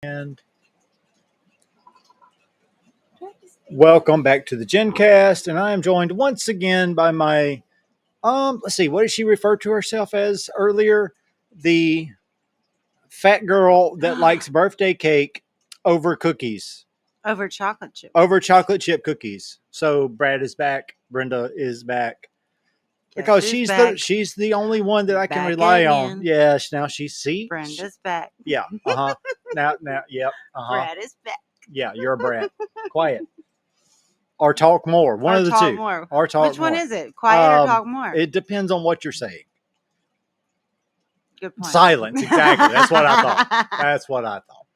And welcome back to the GenCast, and I am joined once again by my let's see, what did she refer to herself as earlier? The fat girl that likes birthday cake over cookies. Over chocolate chip. Over chocolate chip cookies. So Brad is back, Brenda is back. Because she's the only one that I can rely on. Yes, now see. Brenda's back. Yeah. Uh-huh. now, yep. Uh-huh. Brad is back. Yeah, you're a brat. Quiet. Or talk more. One of the two. More. Or talk Which more. one is it? Quiet or talk more? It depends on what you're saying. Good point. Silence, exactly. That's what I thought.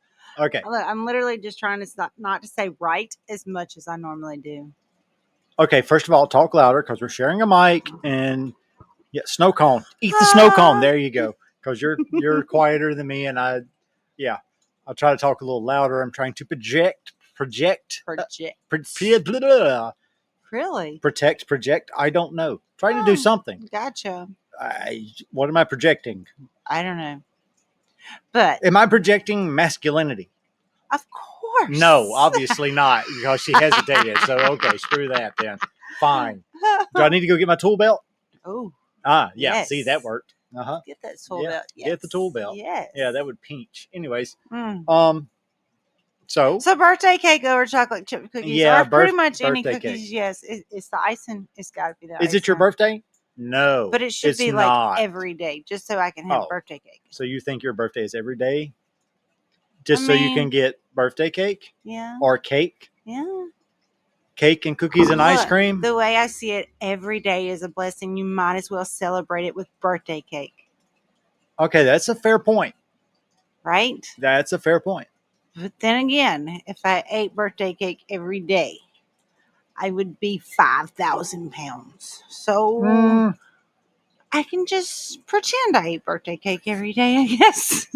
Okay. Look, I'm literally just trying to stop, not to say right as much as I normally do. Okay, first of all, talk louder because we're sharing a mic and snow cone. Eat the snow cone. There you go. Because you're quieter than me, and I'll try to talk a little louder. I'm trying to project. Really? Project. I don't know. Trying to do something. Gotcha. What am I projecting? I don't know. But am I projecting masculinity? Of course. No, obviously not, because she hesitated. So okay, screw that then. Fine. Do I need to go get my tool belt? Oh. Yeah. Yes. See, that worked. Get that tool belt. Yes. Get the tool belt. Yes. Yeah, that would pinch. Anyways. So birthday cake over chocolate chip cookies. Yeah, or pretty much any cookies. Cake. Yes, it's the icing. It's got to be the icing. Is it your birthday? No, but it should be not. Like every day, just so I can have birthday cake. So you think your birthday is every day, just so you can get birthday cake? Yeah. Or cake? Yeah. Cake and cookies and ice cream. The way I see it, every day is a blessing. You might as well celebrate it with birthday cake. Okay, that's a fair point. Right? That's a fair point. But then again, if I ate birthday cake every day, I would be 5,000 pounds. So I can just pretend I eat birthday cake every day, I guess.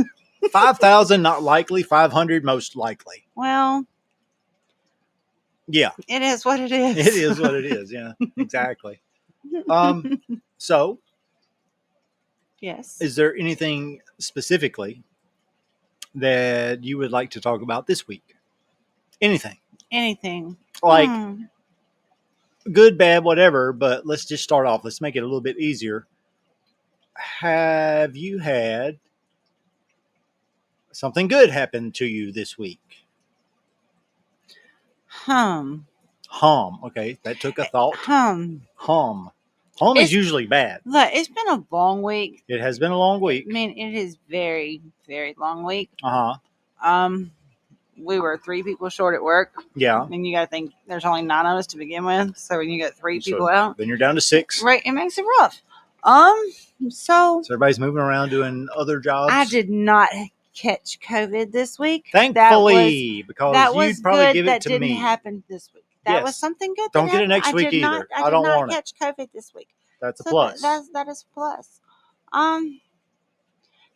5,000, not likely. 500, most likely. Well, yeah. It is what it is. It is what it is. Yeah, exactly. So, yes. Is there anything specifically that you would like to talk about this week? Anything. Like good, bad, whatever, but let's just start off. Let's make it a little bit easier. Have you had something good happen to you this week? Okay, that took a thought. Hum is usually bad. Look, it's been a long week. It has been a long week. I mean, it is very, very long week. We were 3 people short at work. Yeah. And you got to think there's only 9 of us to begin with. So when you got 3 people out, then you're down to 6. Right. It makes it rough. So everybody's moving around doing other jobs. I did not catch COVID this week. Thankfully, because you'd probably give it to me. That didn't happen this week. That was something good. Don't get it next week either. I don't want it. I did not catch COVID this week. That's a plus. That is a plus.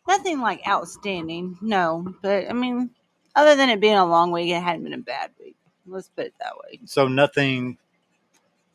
Nothing like outstanding, no. But I mean, other than it being a long week, it hadn't been a bad week. Let's put it that way. So nothing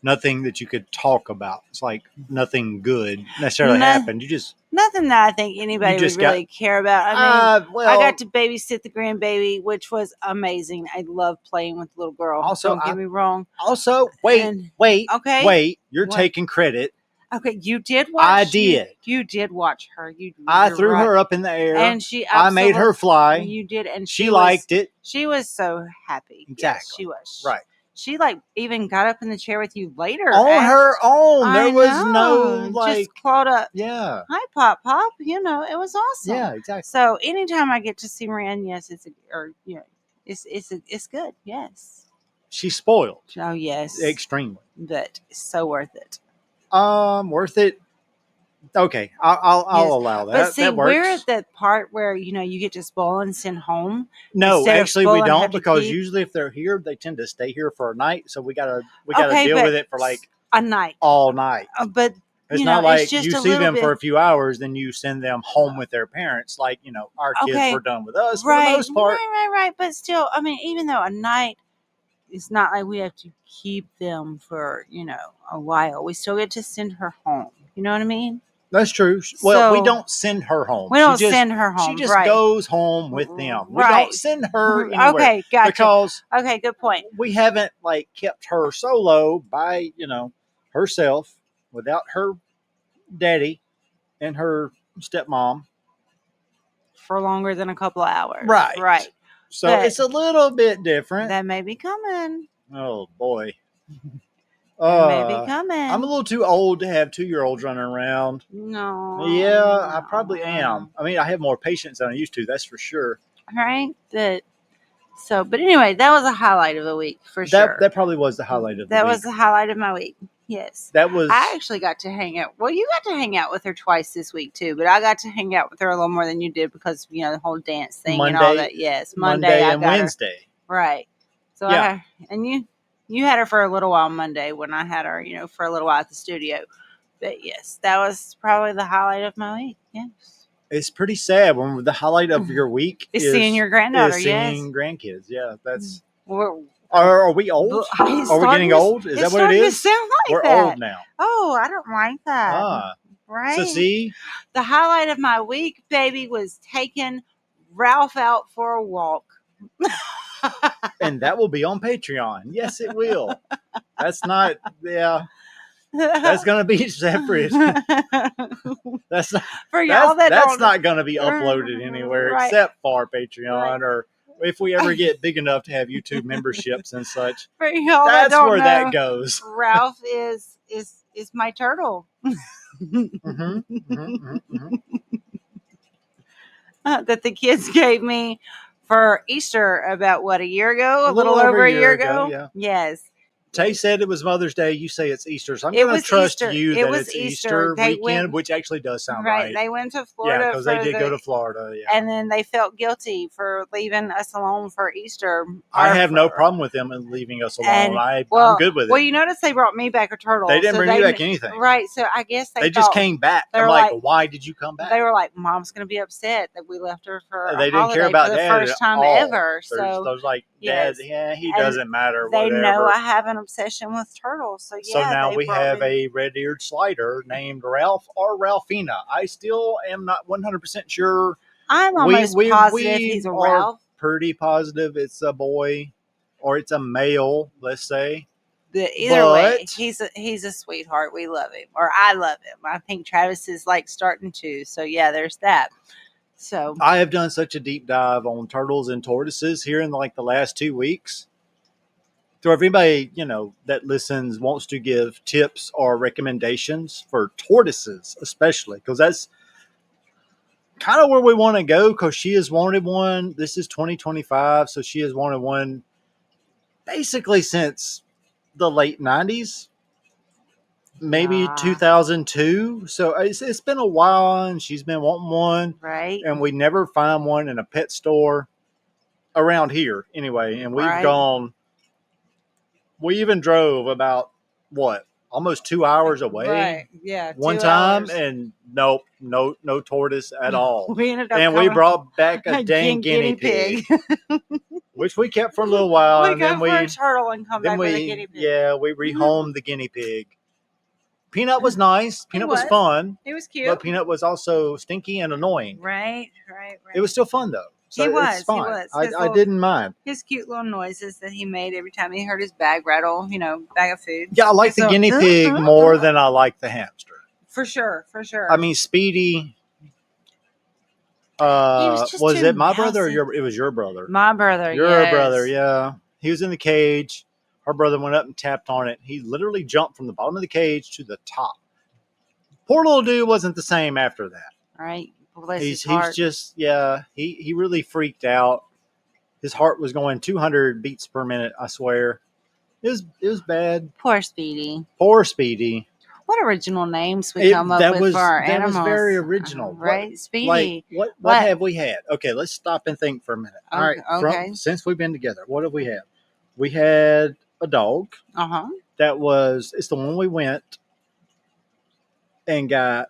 that you could talk about. It's like nothing good necessarily happened. You just nothing that I think anybody would really care about. I mean, I got to babysit the grandbaby, which was amazing. I love playing with the little girl. Also, don't get me wrong. Also, wait. Okay, wait. You're taking credit. Okay, you did watch. I did. You did watch her. I threw her up in the air, and I made her fly. You did, and she liked it. She was so happy. Exactly. Yes, she was. Right. She even got up in the chair with you later on her own. There was no just clawed up. Yeah. Hi, Pop. You know, it was awesome. Yeah, exactly. So anytime I get to see Miranda, yes, it's good. Yes. She's spoiled. Oh yes, extremely. But it's so worth it. Worth it. Okay, I'll allow that. But see, that works. We're at that part where you get to spoil and send home. No, actually, we don't, because usually if they're here, they tend to stay here for a night. So we gotta deal with it for like a night, all night. But it's not like you see them for a few hours, then you send them home with their parents. Like our kids were done with us for the most part. Right. But still, I mean, even though a night. It's not like we have to keep them for, a while. We still get to send her home. You know what I mean? That's true. Well, we So don't send her home. we don't send her She home, just right? goes home with them. We don't Right. send her anywhere Okay, gotcha. because Okay, good point. we haven't like kept her solo by herself without her daddy and her stepmom. For longer than a couple of hours. Right. Right. So But it's a little bit different. that may be coming. Oh boy. That may be I'm a coming. little too old to have 2-year-olds running around. No. Yeah, I probably am. I mean, I have more patience than I used to. That's for sure. Right. But anyway, that was a highlight of the week for sure. That probably was the highlight of the week. That was the highlight of my week. Yes. That was. I actually got to hang out. Well, you got to hang out with her twice this week too, but I got to hang out with her a little more than you did because the whole dance thing and all that. Yes, Monday I and got Wednesday. Her. Right. So Yeah. you had her for a little while Monday when I had her, for a little while at the studio. But yes, that was probably the highlight of my week. Yes. It's pretty sad when the highlight of your week is seeing your granddaughter. Seeing grandkids. Yeah, that's. We're, Are we old? Are we getting old? Is that what it is? To sound like We're that. old now. Oh, I don't like that. Right. So see, the highlight of my week, baby, was taking Ralph out for a walk. and that will be on Patreon. Yes, it will. That's not. Yeah. That's gonna be separate. That's not for y'all that's not gonna be uploaded anywhere right. except for Patreon Right. or if we ever get big enough to have YouTube memberships and such. For y'all that's that don't where know, that goes. Ralph is my turtle. That the kids gave me for Easter about a year ago, a little over a year ago. Yeah. Yes. Tay said it was Mother's Day. You say it's Easter. So I'm going to trust you that it's Easter weekend, which actually does sound right. They went to Florida. Yeah, because they did go to Florida. Yeah. And then they felt guilty for leaving us alone for Easter. I have no problem with them leaving us alone. I'm good with it. Well, you notice they brought me back a turtle. They didn't bring you back anything. Right. So I guess they just came back. I'm like, why did you come back? They were like, Mom's going to be upset that we left her for they didn't care about for the Dad first time all. ever. So I was like, Dad, he doesn't matter. They whatever. know I have an obsession with turtles. So now we have a red-eared slider named Ralph or Ralphina. I still am not 100% sure. I'm almost positive he's a Ralph. Pretty positive it's a boy or it's a male, let's say. Either way, he's a sweetheart. We love him, or I love him. I think Travis is like starting to. So yeah, there's that. So I have done such a deep dive on turtles and tortoises here in the last 2 weeks. So if anybody, that listens wants to give tips or recommendations for tortoises, especially, because that's kind of where we want to go, because she has wanted one. This is 2025, so she has wanted one basically since the late 90s, maybe 2002. So it's been a while, and she's been wanting one. Right. And we never find one in a pet store around here anyway. And we've gone... We even drove about almost 2 hours away. Right. Yeah. One time, and nope, no tortoise at all. We ended up we brought back a dang guinea pig, which we kept for a little while. And then we a turtle and come back with a guinea pig. Yeah, we rehomed the guinea pig. Peanut was nice. Peanut was fun. He was cute. But Peanut was also stinky and annoying. Right. It was still fun though. So he was. It's fine. I didn't mind. His cute little noises that he made every time he heard his bag rattle, bag of food. Yeah, I like the guinea pig more than I like the hamster. For sure. I mean, Speedy. Was it my brother or it was your brother? My brother. Your brother, yeah. He was in the cage. Her brother went up and tapped on it. He literally jumped from the bottom of the cage to the top. Poor little dude wasn't the same after that. Right. He's just, he really freaked out. His heart was going 200 beats per minute, I swear. It was bad. Poor Speedy. What original names we come up with for our animals. That was very original. Right? Speedy. What have we had? Okay, let's stop and think for a minute. All right. Okay. Since we've been together, what have we had? We had a dog. Uh-huh. It's the one we went and got.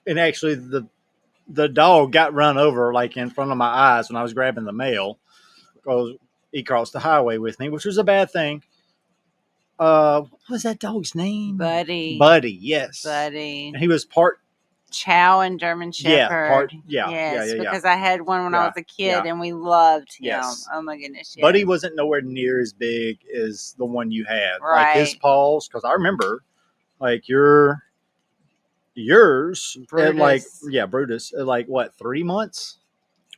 And actually, the dog got run over in front of my eyes when I was grabbing the mail because he crossed the highway with me, which was a bad thing. What was that dog's name? Buddy. Buddy, yes. Buddy. And he was part Chow and German Shepherd. Yes, yeah. because I had one when I was a kid and we loved him. Yes. Oh my goodness. Yes. Buddy wasn't nowhere near as big as the one you had. Right. Like his paws, because I remember like yours at like Brutus at like what 3 months?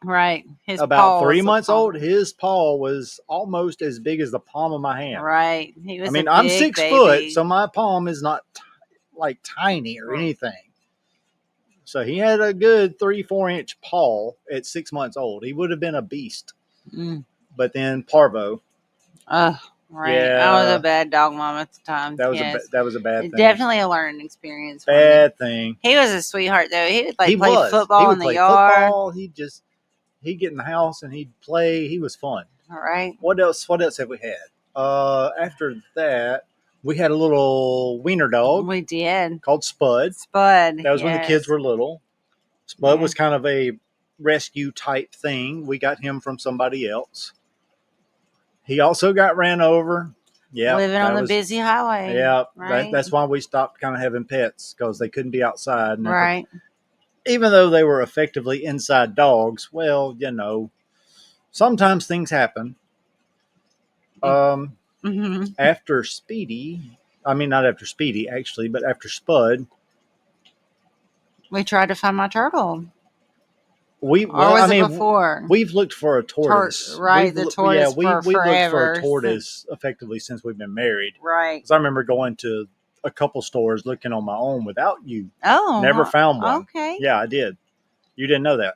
Right. His about 3 months old. His paw was almost as big as the palm of my hand. Right. He was. I mean, I'm 6 foot, so my palm is not like tiny or anything. So he had a good 3-4 inch paw at 6 months old. He would have been a beast. But then parvo. Right. Yeah, I was a bad dog mom at the time. That was a bad thing. Definitely a learning experience. Bad thing. He was a sweetheart though. He would play football in the yard. Football. He'd get in the house and he'd play. He was fun. All right. What else have we had? After that, we had a little wiener dog. We did. Called Spud. Spud. That was when the kids were little. Spud was kind of a rescue type thing. We got him from somebody else. He also got ran over. Yeah, living on the busy highway. Yeah, right? That's why we stopped kind of having pets, because they couldn't be outside. And right. Even though they were effectively inside dogs, well, sometimes things happen. After Speedy, not after Speedy actually, but after Spud, we tried to find my turtle. Before? We've looked for a tortoise. The tortoise. We've looked for a tortoise effectively since we've been married. Right. Because I remember going to a couple stores looking on my own without you. Oh. Never found one. Okay. Yeah, I did. You didn't know that.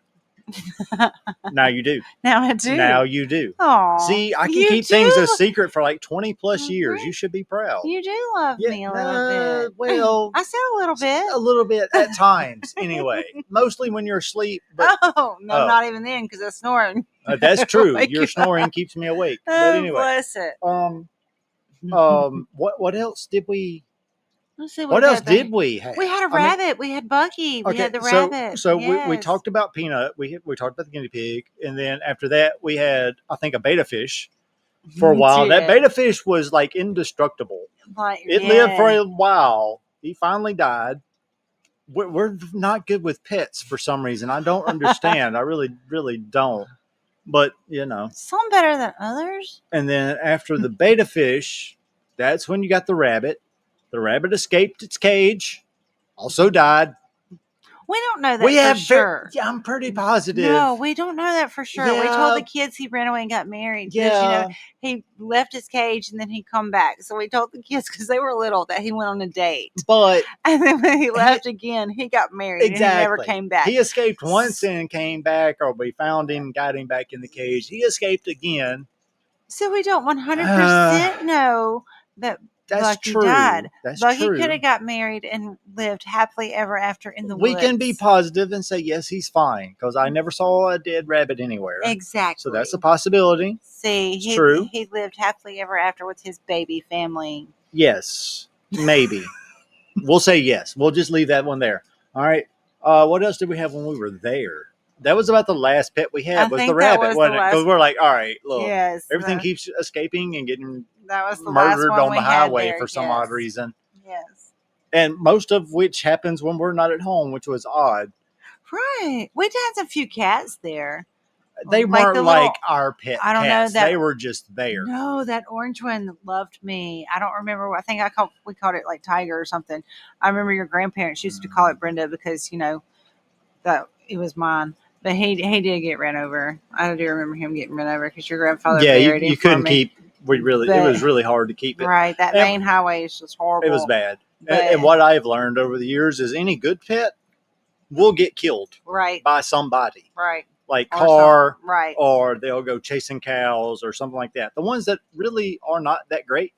Now you do. Now I do. Now you do. Aww, see, I can keep things a secret for like 20 plus years. You should be proud. You do love me a little bit. Well, I said a little bit. A little bit at times, anyway. Mostly when you're asleep. But, not even then, because I'm snoring. That's true. Your snoring keeps me awake. But anyway, bless it. What else did we? Let's see, what else did we have? We had a rabbit. We had Bucky. We had the rabbit. So we talked about Peanut. We talked about the guinea pig. And then after that, we had, I think, a beta fish for a while. That beta fish was like indestructible. It lived for a while. He finally died. We're not good with pets for some reason. I don't understand. I really, really don't. But, Some better than others. And then after the beta fish, that's when you got the rabbit. The rabbit escaped its cage, also died. We don't know that for sure. Yeah, I'm pretty positive. No, we don't know that for sure. Yeah. We told the kids he ran away and got married. Because, he left his cage and then he'd come back. So we told the kids, because they were little, that he went on a date. But and then when he left again, he got married. Exactly. And he never came back. He escaped once and came back, or we found him, got him back in the cage. He escaped again. So we don't 100% know that Bucky died. Bucky could have got married and lived happily ever after in the woods. We can be positive and say, yes, he's fine, because I never saw a dead rabbit anywhere. Exactly. So that's a possibility. See, true. He lived happily ever after with his baby family. Yes, maybe. We'll say yes. We'll just leave that one there. All right. What else did we have when we were there? That was about the last pet we had, was the rabbit, wasn't it? Because we're like, all right, look, everything keeps escaping and getting murdered on the highway for some odd reason. Yes. And most of which happens when we're not at home, which was odd. Right. We had a few cats there. They weren't like our pet I don't cats. know that, they were just there. No, that orange one loved me. I don't remember. I think we called it like Tiger or something. I remember your grandparents used to call it Brenda because, that it was mine. But he did get ran over. I do remember him getting ran over because your grandfather buried him. You couldn't keep. It was really hard to keep it. Right, that main highway is just horrible. It was bad. And what I've learned over the years is any good pet will get killed. Right. By somebody. Right. Like car. Right. Or they'll go chasing cows or something like that. The ones that really are not that great,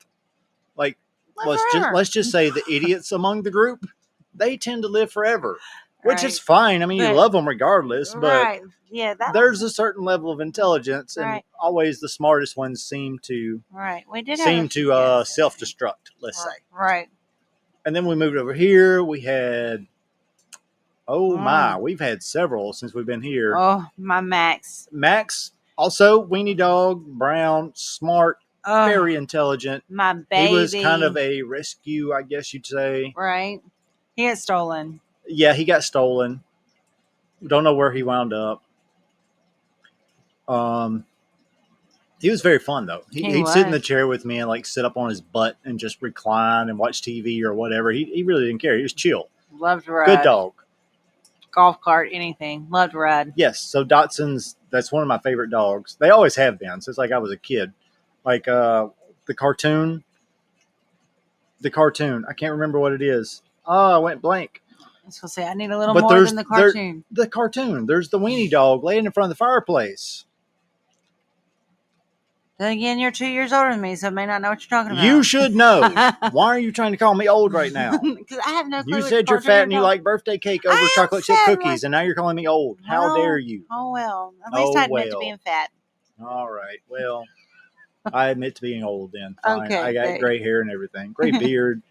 like let's just say the idiots among the group, they tend to live forever. Which is fine. I mean, you love them regardless, but there's a certain level of intelligence, and always the smartest ones seem to self-destruct. Let's say right. And then we moved over here. We had we've had several since we've been here. Oh, my Max. Also weenie dog, brown, smart, very intelligent. My baby. He was kind of a rescue, I guess you'd say. Right. He got stolen. Yeah, he got stolen. Don't know where he wound up. He was very fun though. He'd sit in the chair with me and like sit up on his butt and just recline and watch TV or whatever. He really didn't care. He was chill. Loved to ride. Good dog. Golf cart, anything. Loved to ride. Yes. So Datsuns, that's one of my favorite dogs. They always have been since like I was a kid. Like the cartoon. The cartoon. I can't remember what it is. Oh, I went blank. I was gonna say I need a little more than the cartoon. The cartoon. There's the weenie dog laying in front of the fireplace. Then again, you're 2 years older than me, so I may not know what you're talking about. You should know. Why are you trying to call me old right now? Because I have no clue. You said you're fat and you like birthday cake over chocolate chip cookies, and now you're calling me old. How dare you? Oh, well. At least I admit to being fat. All right. Well, I admit to being old then. Fine. Okay. I got gray hair and everything. Gray beard.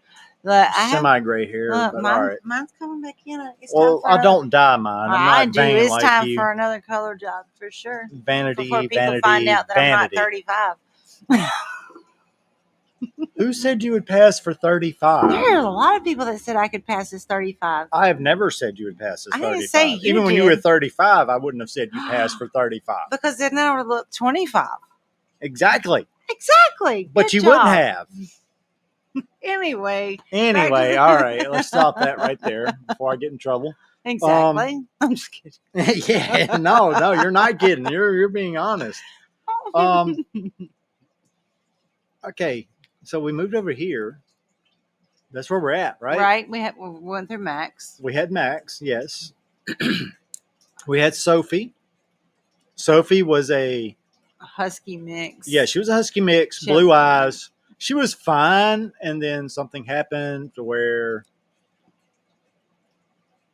Semi-gray hair, but all right. Mine's coming back in. I don't dye mine. I'm not vain It's like time you. for another color job for sure. Vanity, before people find out that I'm not 35. Who said you would pass for 35? There are a lot of people that said I could pass as 35. I have never said you would pass as 35. I didn't say you Even when did. you were 35, I wouldn't have said you passed for 35. Because then I would look 25. Exactly. Good But you job. wouldn't have. Anyway, all right. Let's stop that right there before I get in trouble. Exactly. I'm just kidding. Yeah, no, you're not kidding. You're being honest. Okay, so we moved over here. That's where we're at, right? Right. We went through Max. We had Max, yes. We had Sophie. Sophie was a husky mix. Yeah, she was a husky mix, blue eyes. She was fine, and then something happened to where,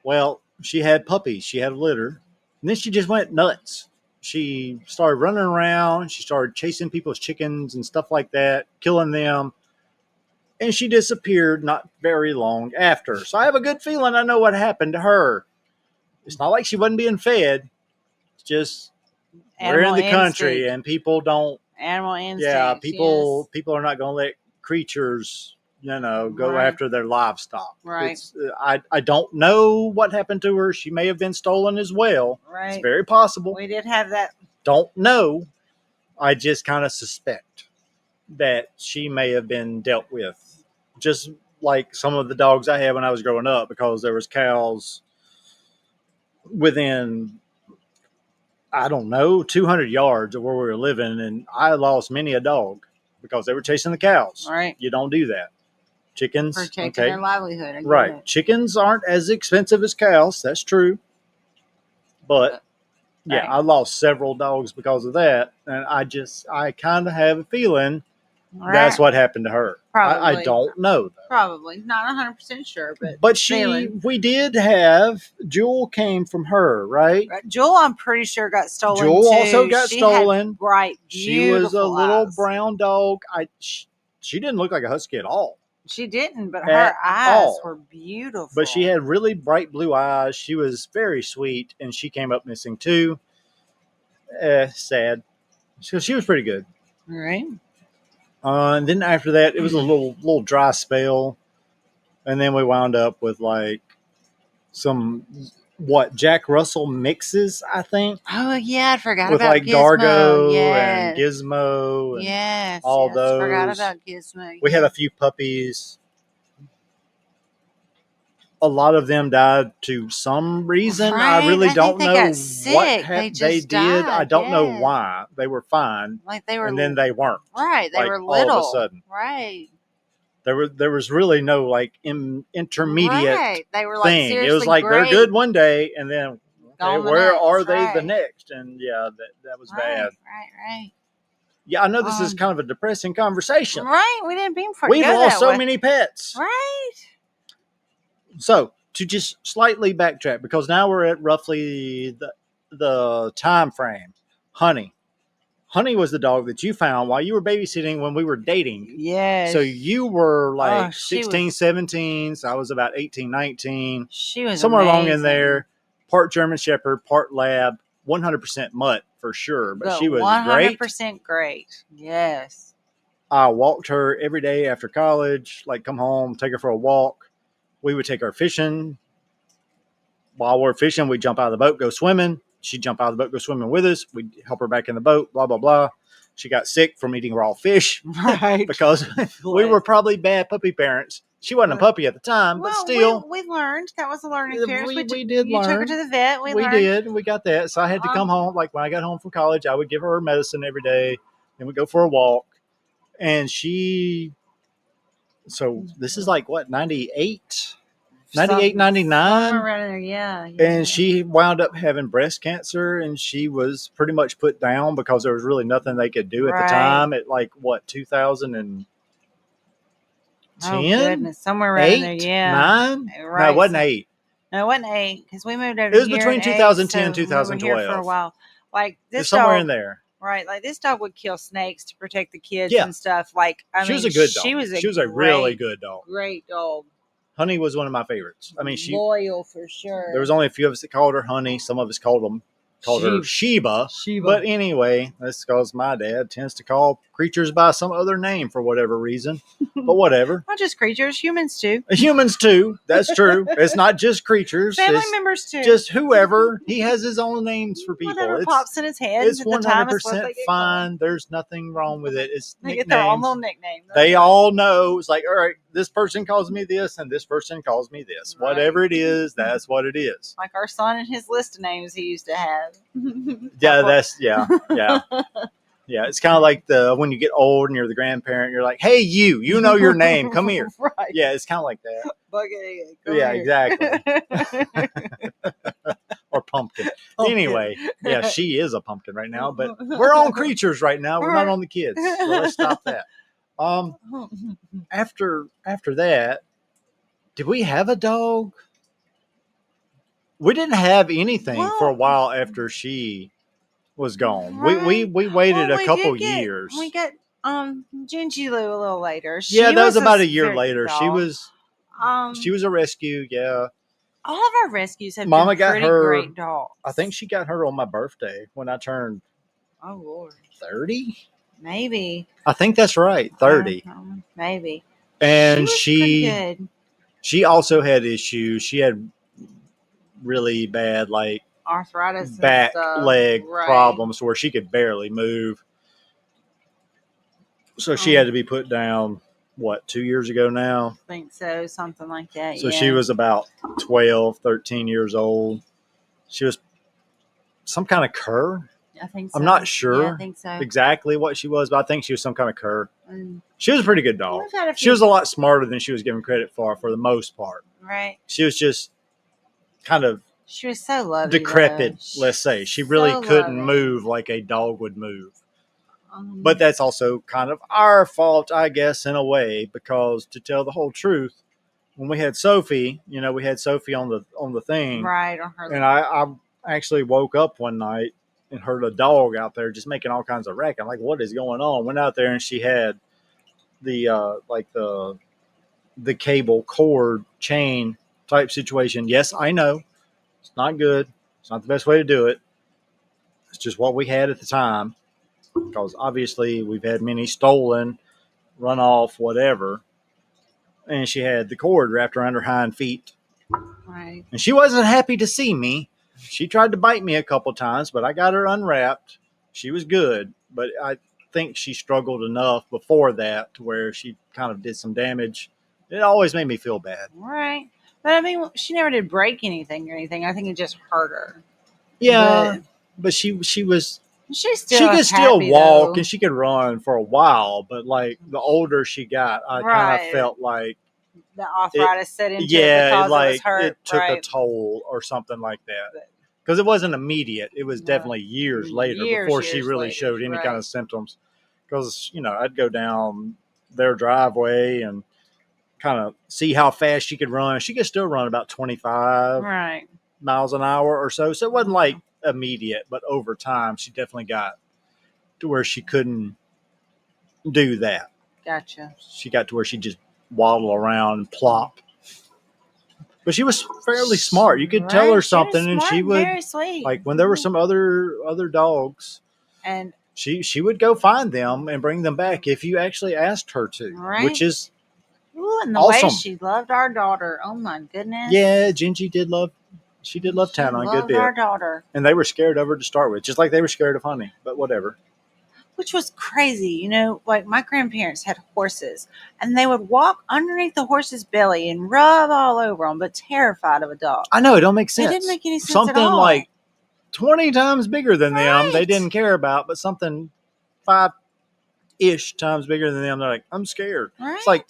well, she had puppies. She had a litter. And then she just went nuts. She started running around. She started chasing people's chickens and stuff like that, killing them. And she disappeared not very long after. So I have a good feeling I know what happened to her. It's not like she wasn't being fed. It's just we're in the country and people don't. Animal instinct. Yeah, people are not going to let creatures, go after their livestock. Right. I don't know what happened to her. She may have been stolen as well. Right. It's very possible. We did have that. Don't know. I just kind of suspect that she may have been dealt with, just like some of the dogs I had when I was growing up, because there was cows within, I don't know, 200 yards of where we were living, and I lost many a dog because they were chasing the cows. Right. You don't do that. Chickens. Protecting their livelihood. Right. Chickens aren't as expensive as cows. That's true. But yeah, I lost several dogs because of that. And I kind of have a feeling that's what happened to her. Probably. I don't know, though. Probably. Not 100% sure, but we did have, Jewel came from her, right? Jewel, I'm pretty sure, got stolen Jewel too. also got stolen. Had bright, she was a little eyes. Brown dog. She didn't look like a husky at all. She didn't, but her eyes were beautiful. But she had really bright blue eyes. She was very sweet, and she came up missing too. Sad. So she was pretty good. All right. And then after that, it was a little dry spell, and then we wound up with like some Jack Russell mixes, I think. Oh yeah, I forgot with about like Gizmo. Dargo and Gizmo and all those. Forgot about Gizmo. We had a few puppies. A lot of them died to some reason. Right. I really don't know what they did. I don't know why. They were fine. Like they were, and then they weren't. Right. They were little. All of a sudden. Right. There was really no like intermediate They were like thing. It was like great. They're good one day, and then where are they right. the next? And yeah, that was bad. Right. Yeah, I know this is kind of a depressing conversation. Right. We didn't mean for We've lost so many pets. Right. So to just slightly backtrack, because now we're at roughly the time frame. Honey was the dog that you found while you were babysitting when we were dating. Yes. So you were like 16, 17. So I was about 18, 19. She was somewhere amazing. along in there. Part German Shepherd, part Lab, 100% mutt for sure. But she was 100% great. Yes. I walked her every day after college, like come home, take her for a walk. We would take her fishing. While we're fishing, we'd jump out of the boat, go swimming. She'd jump out of the boat, go swimming with us. We'd help her back in the boat, blah, blah, blah. She got sick from eating raw fish Right. because we were probably bad puppy parents. She wasn't a puppy at the time, but still. we learned. That was a learning experience. We did You took her learn. to the vet. We learned. Did. We got that. So I had to come home. Like when I got home from college, I would give her medicine every day. Then we'd go for a walk. And so this is like what, 98? 98, 99? Somewhere around there, yeah. And she wound up having breast cancer, and she was pretty much put down because there was really nothing they could do at the time. At like what, 2010? Oh goodness, somewhere around there, yeah. 9? Right. No, it wasn't 8. No, it wasn't 8 because we moved over. It was between 2010 and 2012. We were here for a while. Like this somewhere dog, in there. Right, like this dog would kill snakes to protect the kids and stuff. Like she was a good dog. She was a really good dog. Great dog. Honey was one of my favorites. I mean, she loyal for sure. There was only a few of us that called her Honey. Some of us called her Sheba. But anyway, that's because my dad tends to call creatures by some other name for whatever reason. But whatever. Not just creatures, humans too. Humans too. That's true. It's not just creatures. Family members too. Just whoever. He has his own names for people. Whatever pops in his head. It's 100% fine. There's nothing wrong with it. It's they get their own little nickname. They all know. It's like, all right, this person calls me this and this person calls me this. Right. Whatever it is, that's what it is. Like our son and his list of names he used to have. Yeah. Yeah, it's kind of like when you get old and you're the grandparent, you're like, hey, you know your name. Come here. Right. Yeah, it's kind of like that. Bucket. Yeah, exactly. Or pumpkin. Anyway, yeah, she is a pumpkin right now, but we're on creatures right now. We're not on the kids. So let's stop that. After that, did we have a dog? We didn't have anything for a while after she was gone. Right. We waited a couple years. We got Gingy Lou a little later. That was about a year later. Dog. She was a rescue. Yeah. All of our rescues have been pretty great dogs. I think she got her on my birthday when I turned. Oh Lord. 30? Maybe. I think that's right. 30. Maybe. And she also had issues. She had really bad arthritis, back, leg problems where she could barely move. So she had to be put down, 2 years ago now? I think so, something like that. So she was about 12, 13 years old. She was some kind of cur. I think so. I'm not sure I think so. exactly what she was, but I think she was some kind of cur. She was a pretty good dog. She was a lot smarter than she was given credit for the most part. Right. She was just kind of she was so lovely, decrepit, let's say. She really couldn't move like a dog would move. But that's also kind of our fault, I guess, in a way, because to tell the whole truth, when we had Sophie, we had Sophie on the thing. Right. And I actually woke up one night and heard a dog out there just making all kinds of racket. I'm like, what is going on? Went out there and she had the cable cord chain type situation. Yes, I know. It's not good. It's not the best way to do it. It's just what we had at the time. Because obviously we've had many stolen, run off, whatever. And she had the cord wrapped around her hind feet. Right. And she wasn't happy to see me. She tried to bite me a couple times, but I got her unwrapped. She was good. But I think she struggled enough before that to where she kind of did some damage. It always made me feel bad. Right. But I mean, she never did break anything or anything. I think it just hurt her. Yeah. But she was... She could still walk and she could run for a while, but the older she got, I kind of felt like the arthritis set into it because it was hurt. It took a toll or something like that. Because it wasn't immediate. It was definitely years later before she really showed any kind of symptoms. Because, I'd go down their driveway and kind of see how fast she could run. She could still run about 25 miles an hour or so. So it wasn't like immediate, but over time she definitely got to where she couldn't do that. Gotcha. She got to where she'd just waddle around and plop. But she was fairly smart. You could tell her something and she would, very sweet. like when there were some other dogs and She would go find them and bring them back if you actually asked her to, Right. which is Ooh, and the awesome. way she loved our daughter. Oh my goodness. Yeah, Gingy did love. She did love She Tana a good loved bit, our daughter. and they were scared of her to start with, just like they were scared of Honey. But whatever. Which was crazy. You know, like my grandparents had horses and they would walk underneath the horse's belly and rub all over them, but terrified of a dog. I know it don't make It sense. didn't make any sense Something at all. like 20 times bigger than them, they Right. didn't care about, but something 5-ish times bigger than them, they're like, I'm scared. Right. It's like,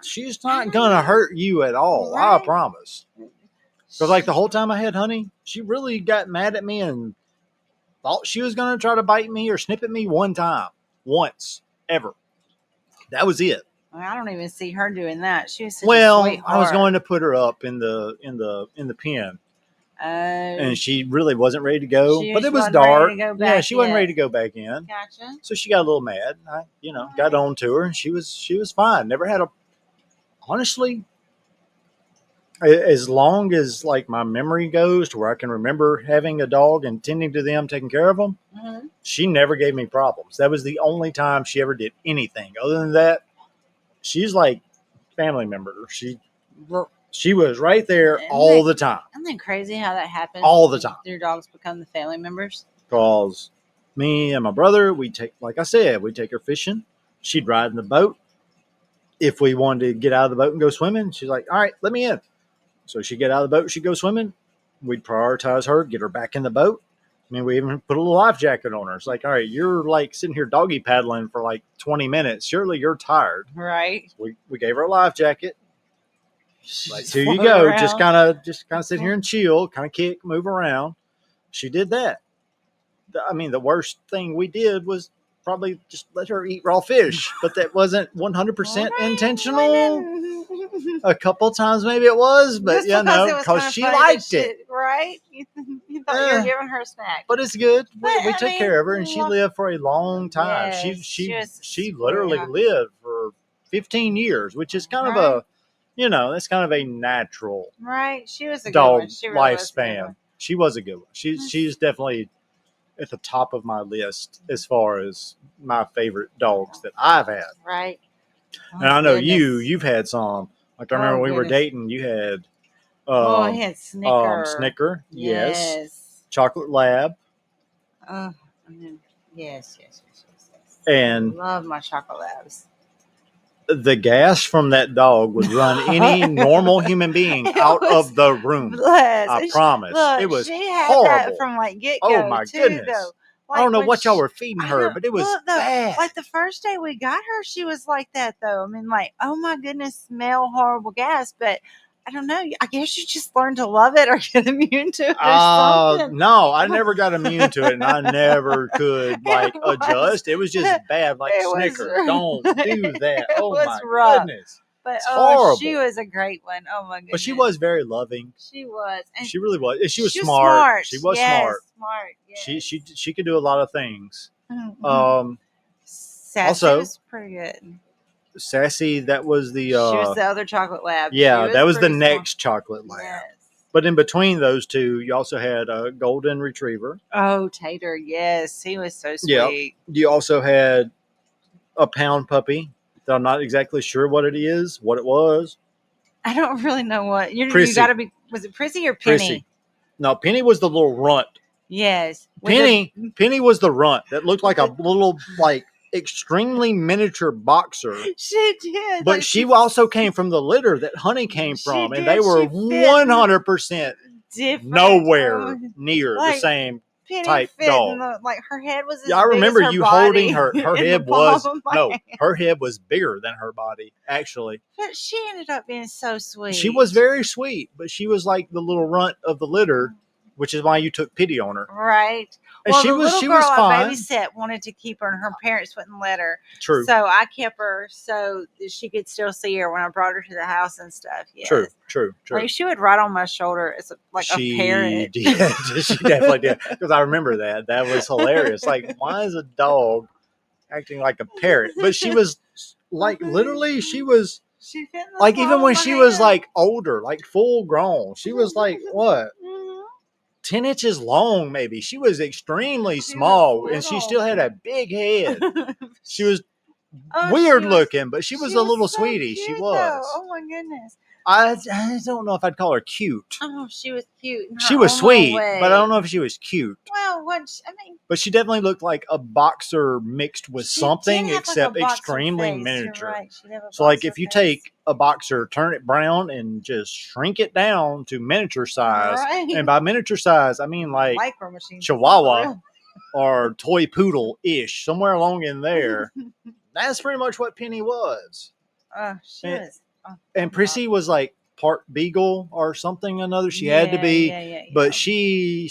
she's not gonna hurt you at all. I Right. promise. Because like the whole time I had Honey, she really got mad at me and thought she was gonna try to bite me or snip at me one time, once, ever. That was it. I don't even see her doing that. She was such a Well, sweetheart. I was going to put her up in the pen, and she really wasn't ready to go. She But it was wasn't ready dark. to go Yeah, back she wasn't yet. ready to go back in. Gotcha. So she got a little mad. I, got on to her, and she was fine. Never had a honestly, as long as like my memory goes to where I can remember having a dog and tending to them, taking care of them. Mm-hmm. She never gave me problems. That was the only time she ever did anything. Other than that, she's like family member. She was right there all the time. Isn't that crazy how that happens? All the time. Your dogs become the family members. Because me and my brother, we take, like I said, we take her fishing. She'd ride in the boat. If we wanted to get out of the boat and go swimming, she's like, all right, let me in. So she'd get out of the boat, she'd go swimming. We'd prioritize her, get her back in the boat. I mean, we even put a little life jacket on her. It's like, all right, you're like sitting here doggy paddling for like 20 minutes. Surely you're tired. Right. So we gave her a life jacket. Like, here you float go. around. Just kind of sit here and chill, kind of kick, move around. She did that. I mean, the worst thing we did was probably just let her eat raw fish, but that wasn't 100% intentional. A couple times maybe it was, but Just because she liked it. Right? You thought you were giving her a snack. But it's good. But, we I took mean, care of her, and she look- lived for a long time. Yes, she literally sweetheart. lived for 15 years, which is kind of a, that's kind of a natural Right. She was a dog good one. She really was a good lifespan. one. She was a good one. She's definitely at the top of my list as far as my favorite dogs that I've had. Right. And I know goodness. you've had some. Like I remember when we were goodness. dating, you had I had Snicker. Snicker, yes. Yes. Chocolate Lab, And then, yes. and Love my chocolate labs. the gas from that dog would run any normal human being out of the room. Bless. I promise. Look, it was she had horrible. that from like get go. Oh my too, goodness. Though. I don't know when what y'all were feeding I her, know- but it was look, bad. Like the first day we got her, she was like that though. I mean, like, oh my goodness, smell horrible gas, but I don't know. I guess you just learn to love it or get immune to it or something. No, I never got immune to it, and I never could like adjust. It was just bad. Like Snicker, don't do that. Oh my goodness. But it's horrible. She was a great one. Oh my goodness. But she was very loving. She was. And she really was. She was smart. She was smart. Smart. Yes. She could do a lot of things. Sassy also, was pretty good. Sassy, that was the. She was the other chocolate lab. Yeah, that was the next chocolate lab. Yes. But in between those two, you also had a golden retriever. Oh, Tater, yes, he was so sweet. Yeah. You also had a pound puppy that I'm not exactly sure what it was. I don't really know what. You got to be. Was it Prissy or Penny? Prissy. No, Penny was the little runt. Yes. Penny was the runt that looked like a little, like, extremely miniature boxer. She did. But she also came from the litter that Honey came from, and they were 100% different. Nowhere near the same Penny type dog. Like her head was. I remember as her you body holding her. Her head was hand. her head was bigger than her body, actually. But she ended up being so sweet. She was very sweet, but she was like the little runt of the litter, which is why you took pity on her. Right. And well, she the was little she girl was fine. I babysat wanted to keep her, and her parents wouldn't let her. True. So I kept her so that she could still see her when I brought her to the house and stuff. Yes. True. Like she would ride on my shoulder as a parrot. Did. She definitely did. Because I remember that. That was hilarious. Like, why is a dog acting like a parrot? But she was like literally. She was. She fit in the like even when she was hand. like older, like full grown. She was like what? 10 inches long, maybe. She was extremely small, and she still had a big head. She was weird looking, but she was a little so sweetie. Cute, she was. Though. Oh my goodness. I don't know if I'd call her cute. Oh, she was cute. In her She was own sweet, way. but I don't know if she was cute. Well, but she definitely looked like a boxer mixed with something, except like extremely face. miniature. Right. So, like, if you take a boxer, turn it brown, and just shrink it down to miniature size, and by miniature size, I mean like Chihuahua or toy poodle-ish, somewhere along in there. That's pretty much what Penny was. She was. And Prissy was like part beagle or something or another. She had to be, but she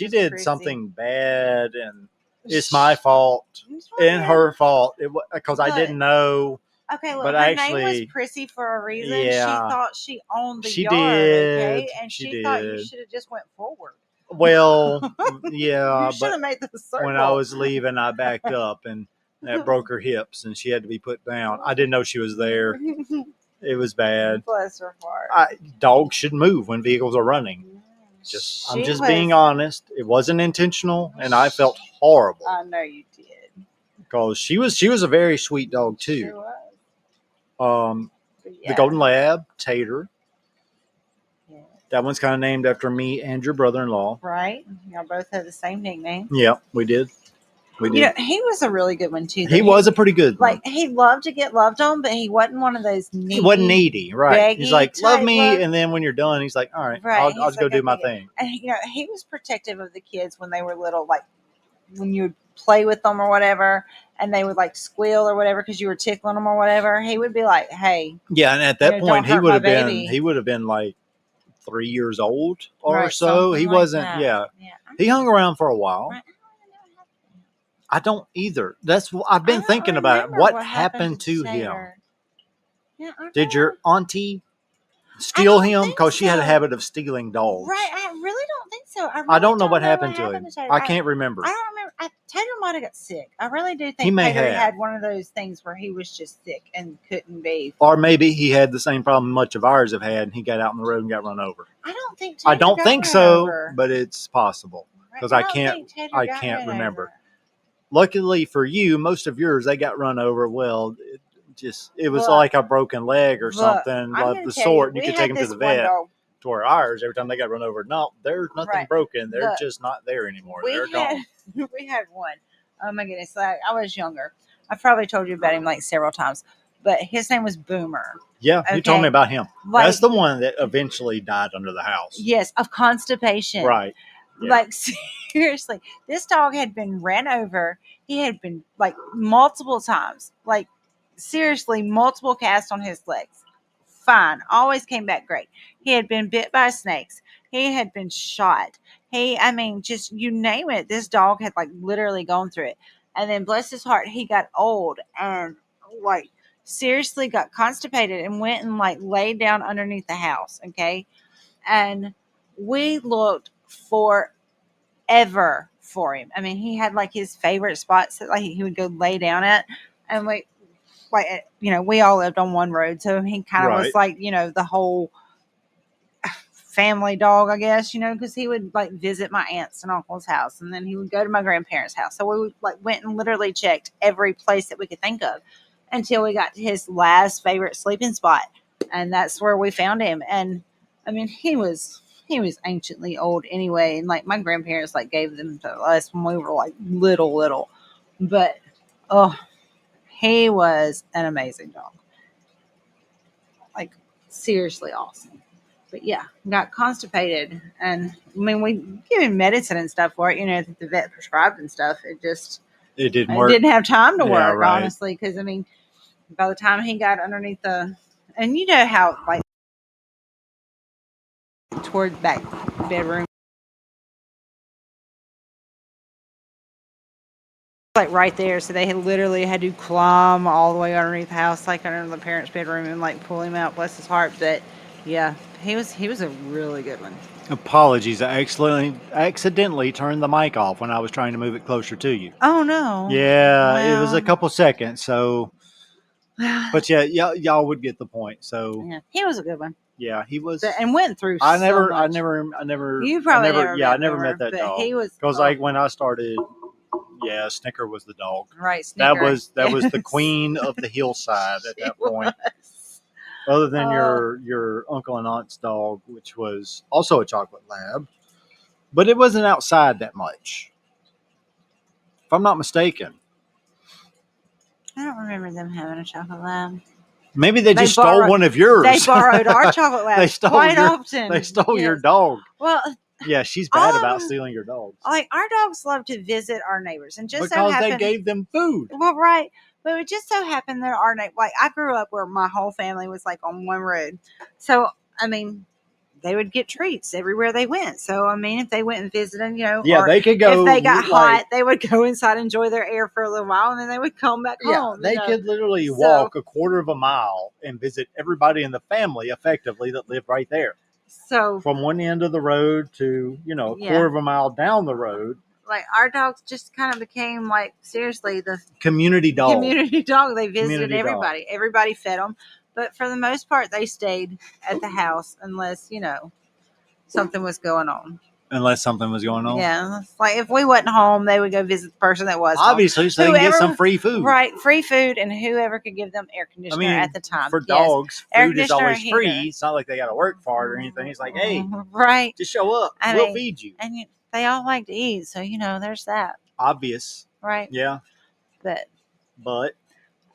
did something bad, and it's my fault and her fault because I didn't know. Okay, look, but her actually, name was Prissy for a reason. Yeah, she thought she owned the she yard, did. okay? And she thought you should have just went forward. Well, yeah, you should have made the circle. When I was leaving, I backed up, and that broke her hips, and she had to be put down. I didn't know she was there. It was bad. Bless her heart. Dogs should move when vehicles are running. I'm just being honest. It wasn't intentional, and I felt horrible. I know you did. Because she was a very sweet dog too. She was. The Golden Lab, Tater. Yeah. That one's kind of named after me and your brother-in-law. Right. Y'all both had the same nickname. Yeah, we did. You know, he was a really good one too. He was a pretty good one. Like, he loved to get loved on, but he wasn't one of those needy. He wasn't needy, right? He's like, love me, and then when you're done, he's like, all right, I'll just go do my thing. And you know, he was protective of the kids when they were little, like when you would play with them or whatever, and they would like squeal or whatever because you were tickling them or whatever. He would be like, hey. Yeah, and at that point, he would have been like 3 years old or so. He wasn't. Yeah, he hung around for a while. Right. I don't either. I've been thinking about it. What happened to him? Yeah, did your auntie steal him? Because she had a habit of stealing dogs. Right. I really don't think so. I don't know what happened to him. I can't remember. I don't remember. Tater might have got sick. I really do think Tater had one of those things where he was just sick and couldn't be. Or maybe he had the same problem much of ours have had, and he got out on the road and got run over. I don't think. I don't think so, but it's possible because I can't remember. Luckily for you, most of yours, they got run over. Well, it was like a broken leg or something of the sort. You could take them to the vet. To where ours, every time they got run over, no, there's nothing broken. They're just not there anymore. They're gone. We had one. Oh my goodness. I was younger. I've probably told you about him like several times, but his name was Boomer. Yeah, you told me about him. That's the one that eventually died under the house. Yes, of constipation. Right. Yeah. Like, seriously, this dog had been ran over. He had been, like, multiple times. Like, seriously, multiple casts on his legs. Fine. Always came back great. He had been bit by snakes. He had been shot. Just you name it. This dog had, like, literally gone through it. And then, bless his heart, he got old and, like, seriously got constipated and went and, like, laid down underneath the house, okay? And we looked forever for him. I mean, he had like his favorite spots that like he would go lay down at, and we all lived on one road, so he kind of was like the whole family dog, I guess, because he would like visit my aunts and uncle's house, and then he would go to my grandparents' house. So we went and literally checked every place that we could think of until we got to his last favorite sleeping spot, and that's where we found him. And I mean, he was anciently old anyway, and like my grandparents like gave them to us when we were like little, but he was an amazing dog, like seriously awesome. But yeah, got constipated, and I mean we give him medicine and stuff for it, that the vet prescribed and stuff. It didn't work. It didn't have time to work, honestly, because I mean by the time he got underneath and you know how like toward the back bedroom, like right there, so they had literally had to climb all the way underneath the house, like under the parents' bedroom, and like pull him out. Bless his heart. But yeah, he was a really good one. Apologies, I accidentally turned the mic off when I was trying to move it closer to you. Oh no. Yeah, well, it was a couple seconds. So, but yeah, y'all would get the point. So yeah, he was a good one. Yeah, he was. And went through I so never, much. I never. You probably I never, never yeah, I met never Boomer, met that but dog. he was Because like when I started, yeah, Snicker was the dog. right. Snicker. That was the Yes. queen of the hillside at She that point. was. Other than Oh. your uncle and aunt's dog, which was also a chocolate lab, but it wasn't outside that much, if I'm not mistaken. I don't remember them having a chocolate lab. Maybe they They just stole borrowed. one of They yours. borrowed our chocolate They labs stole quite your often. they stole your Yes. dog. Well, Yeah, she's all bad of about them, stealing your dogs like our dogs love to visit our neighbors, and just so because they happened. gave them food. Well, right, but it just so happened that our like I grew up where my whole family was like on one road, so I mean they would get treats everywhere they went. So I mean, if they went and visited, Yeah, or they could if go they got like hot, they would go inside, enjoy their air for a little while, and then they would come back yeah, home. they could literally So walk a quarter of a mile and visit everybody in the family effectively that lived right there. so From one end of the road to, a yeah, quarter of a mile down the road. like our dogs just kind of became like seriously the Community dog. community dog. They visited Community dog. everybody. Everybody fed them, but for the most part, they stayed at the house unless something was going on. Unless something was going on. Yeah, like if we wasn't home, they would go visit the person that was Obviously, home. so they can get some free food. Right, free food, and whoever could give them air conditioner at the time. For Yes. dogs, Air food is conditioner, always heater. free. It's not like they got to work for it or anything. It's like, hey, right, just show up. I We'll mean, feed you. and they all like to eat, so there's that. Obvious. Right. Yeah. But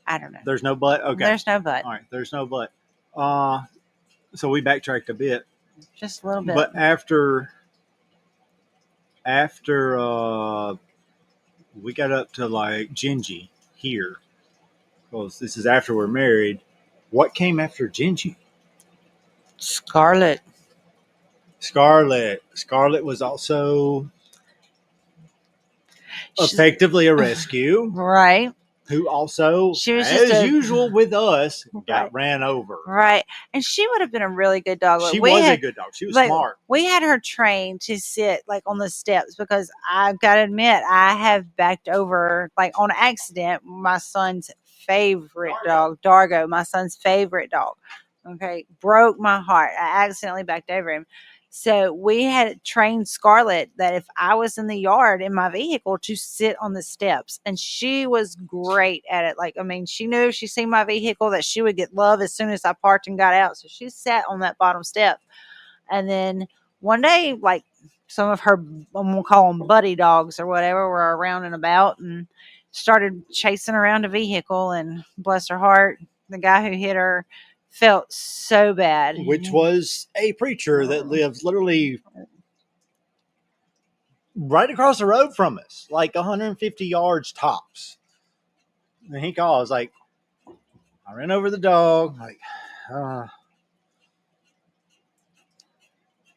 I don't know. There's no but. Okay. There's no but. All right. There's no but. So we backtracked a bit. Just a little bit. But after we got up to like Gingy here, because this is after we're married. What came after Gingy? Scarlet. Scarlet was also effectively a rescue. Right. Who also, she was as usual with us, got ran over. Right. And she would have been a really good dog. She was a good dog. She was smart. We had her trained to sit like on the steps because I've got to admit, I have backed over like on accident my son's favorite dog, Dargo, my son's favorite dog. Okay. Broke my heart. I accidentally backed over him. So we had trained Scarlet that if I was in the yard in my vehicle to sit on the steps, and she was great at it. Like, I mean, she knew if she seen my vehicle that she would get love as soon as I parked and got out. So she sat on that bottom step. And then one day, like some of her, I'm gonna call them buddy dogs or whatever, were around and about and started chasing around a vehicle. And bless her heart, the guy who hit her felt so bad. Which was a preacher that lives literally right across the road from us, like 150 yards tops. And he calls, like, I ran over the dog. Like,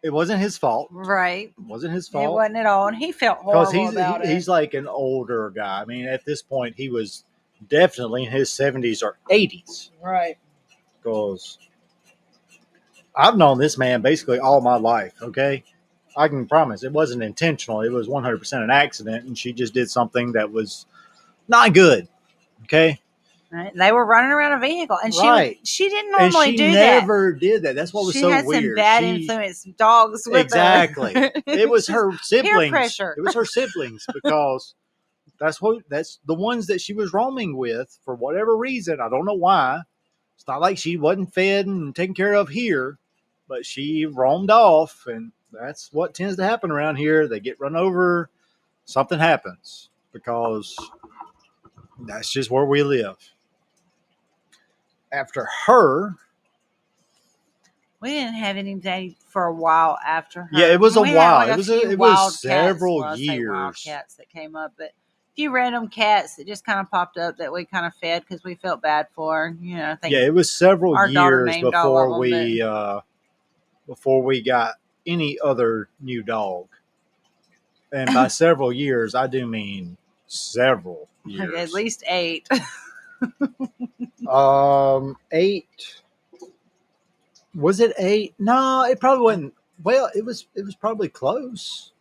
it wasn't his fault. Right. It wasn't his fault. It wasn't at all. And he felt horrible about it. He's like an older guy. I mean, at this point, he was definitely in his 70s or 80s. Right. Because I've known this man basically all my life, okay? I can promise it wasn't intentional. It was 100% an accident, and she just did something that was not good, okay? Right. They were running around a vehicle, and she didn't normally do that. She never did that. That's what was so weird. She had some bad influence dogs with exactly. her. It was her siblings. Peer pressure. It was her siblings because that's the ones that she was roaming with for whatever reason. I don't know why. It's not like she wasn't fed and taken care of here, but she roamed off, and that's what tends to happen around here. They get run over, something happens because that's just where we live. After her, we didn't have anything for a while after her. Yeah, it was a while. Like it was several years. Wildcats that came up, but a few random cats that just kind of popped up that we kind of fed because we felt bad for. I think it was several years before we got any other new dog. And by several years, I do mean several years. Like at least 8. 8. Was it 8? No, it probably wasn't. Well, it was probably close.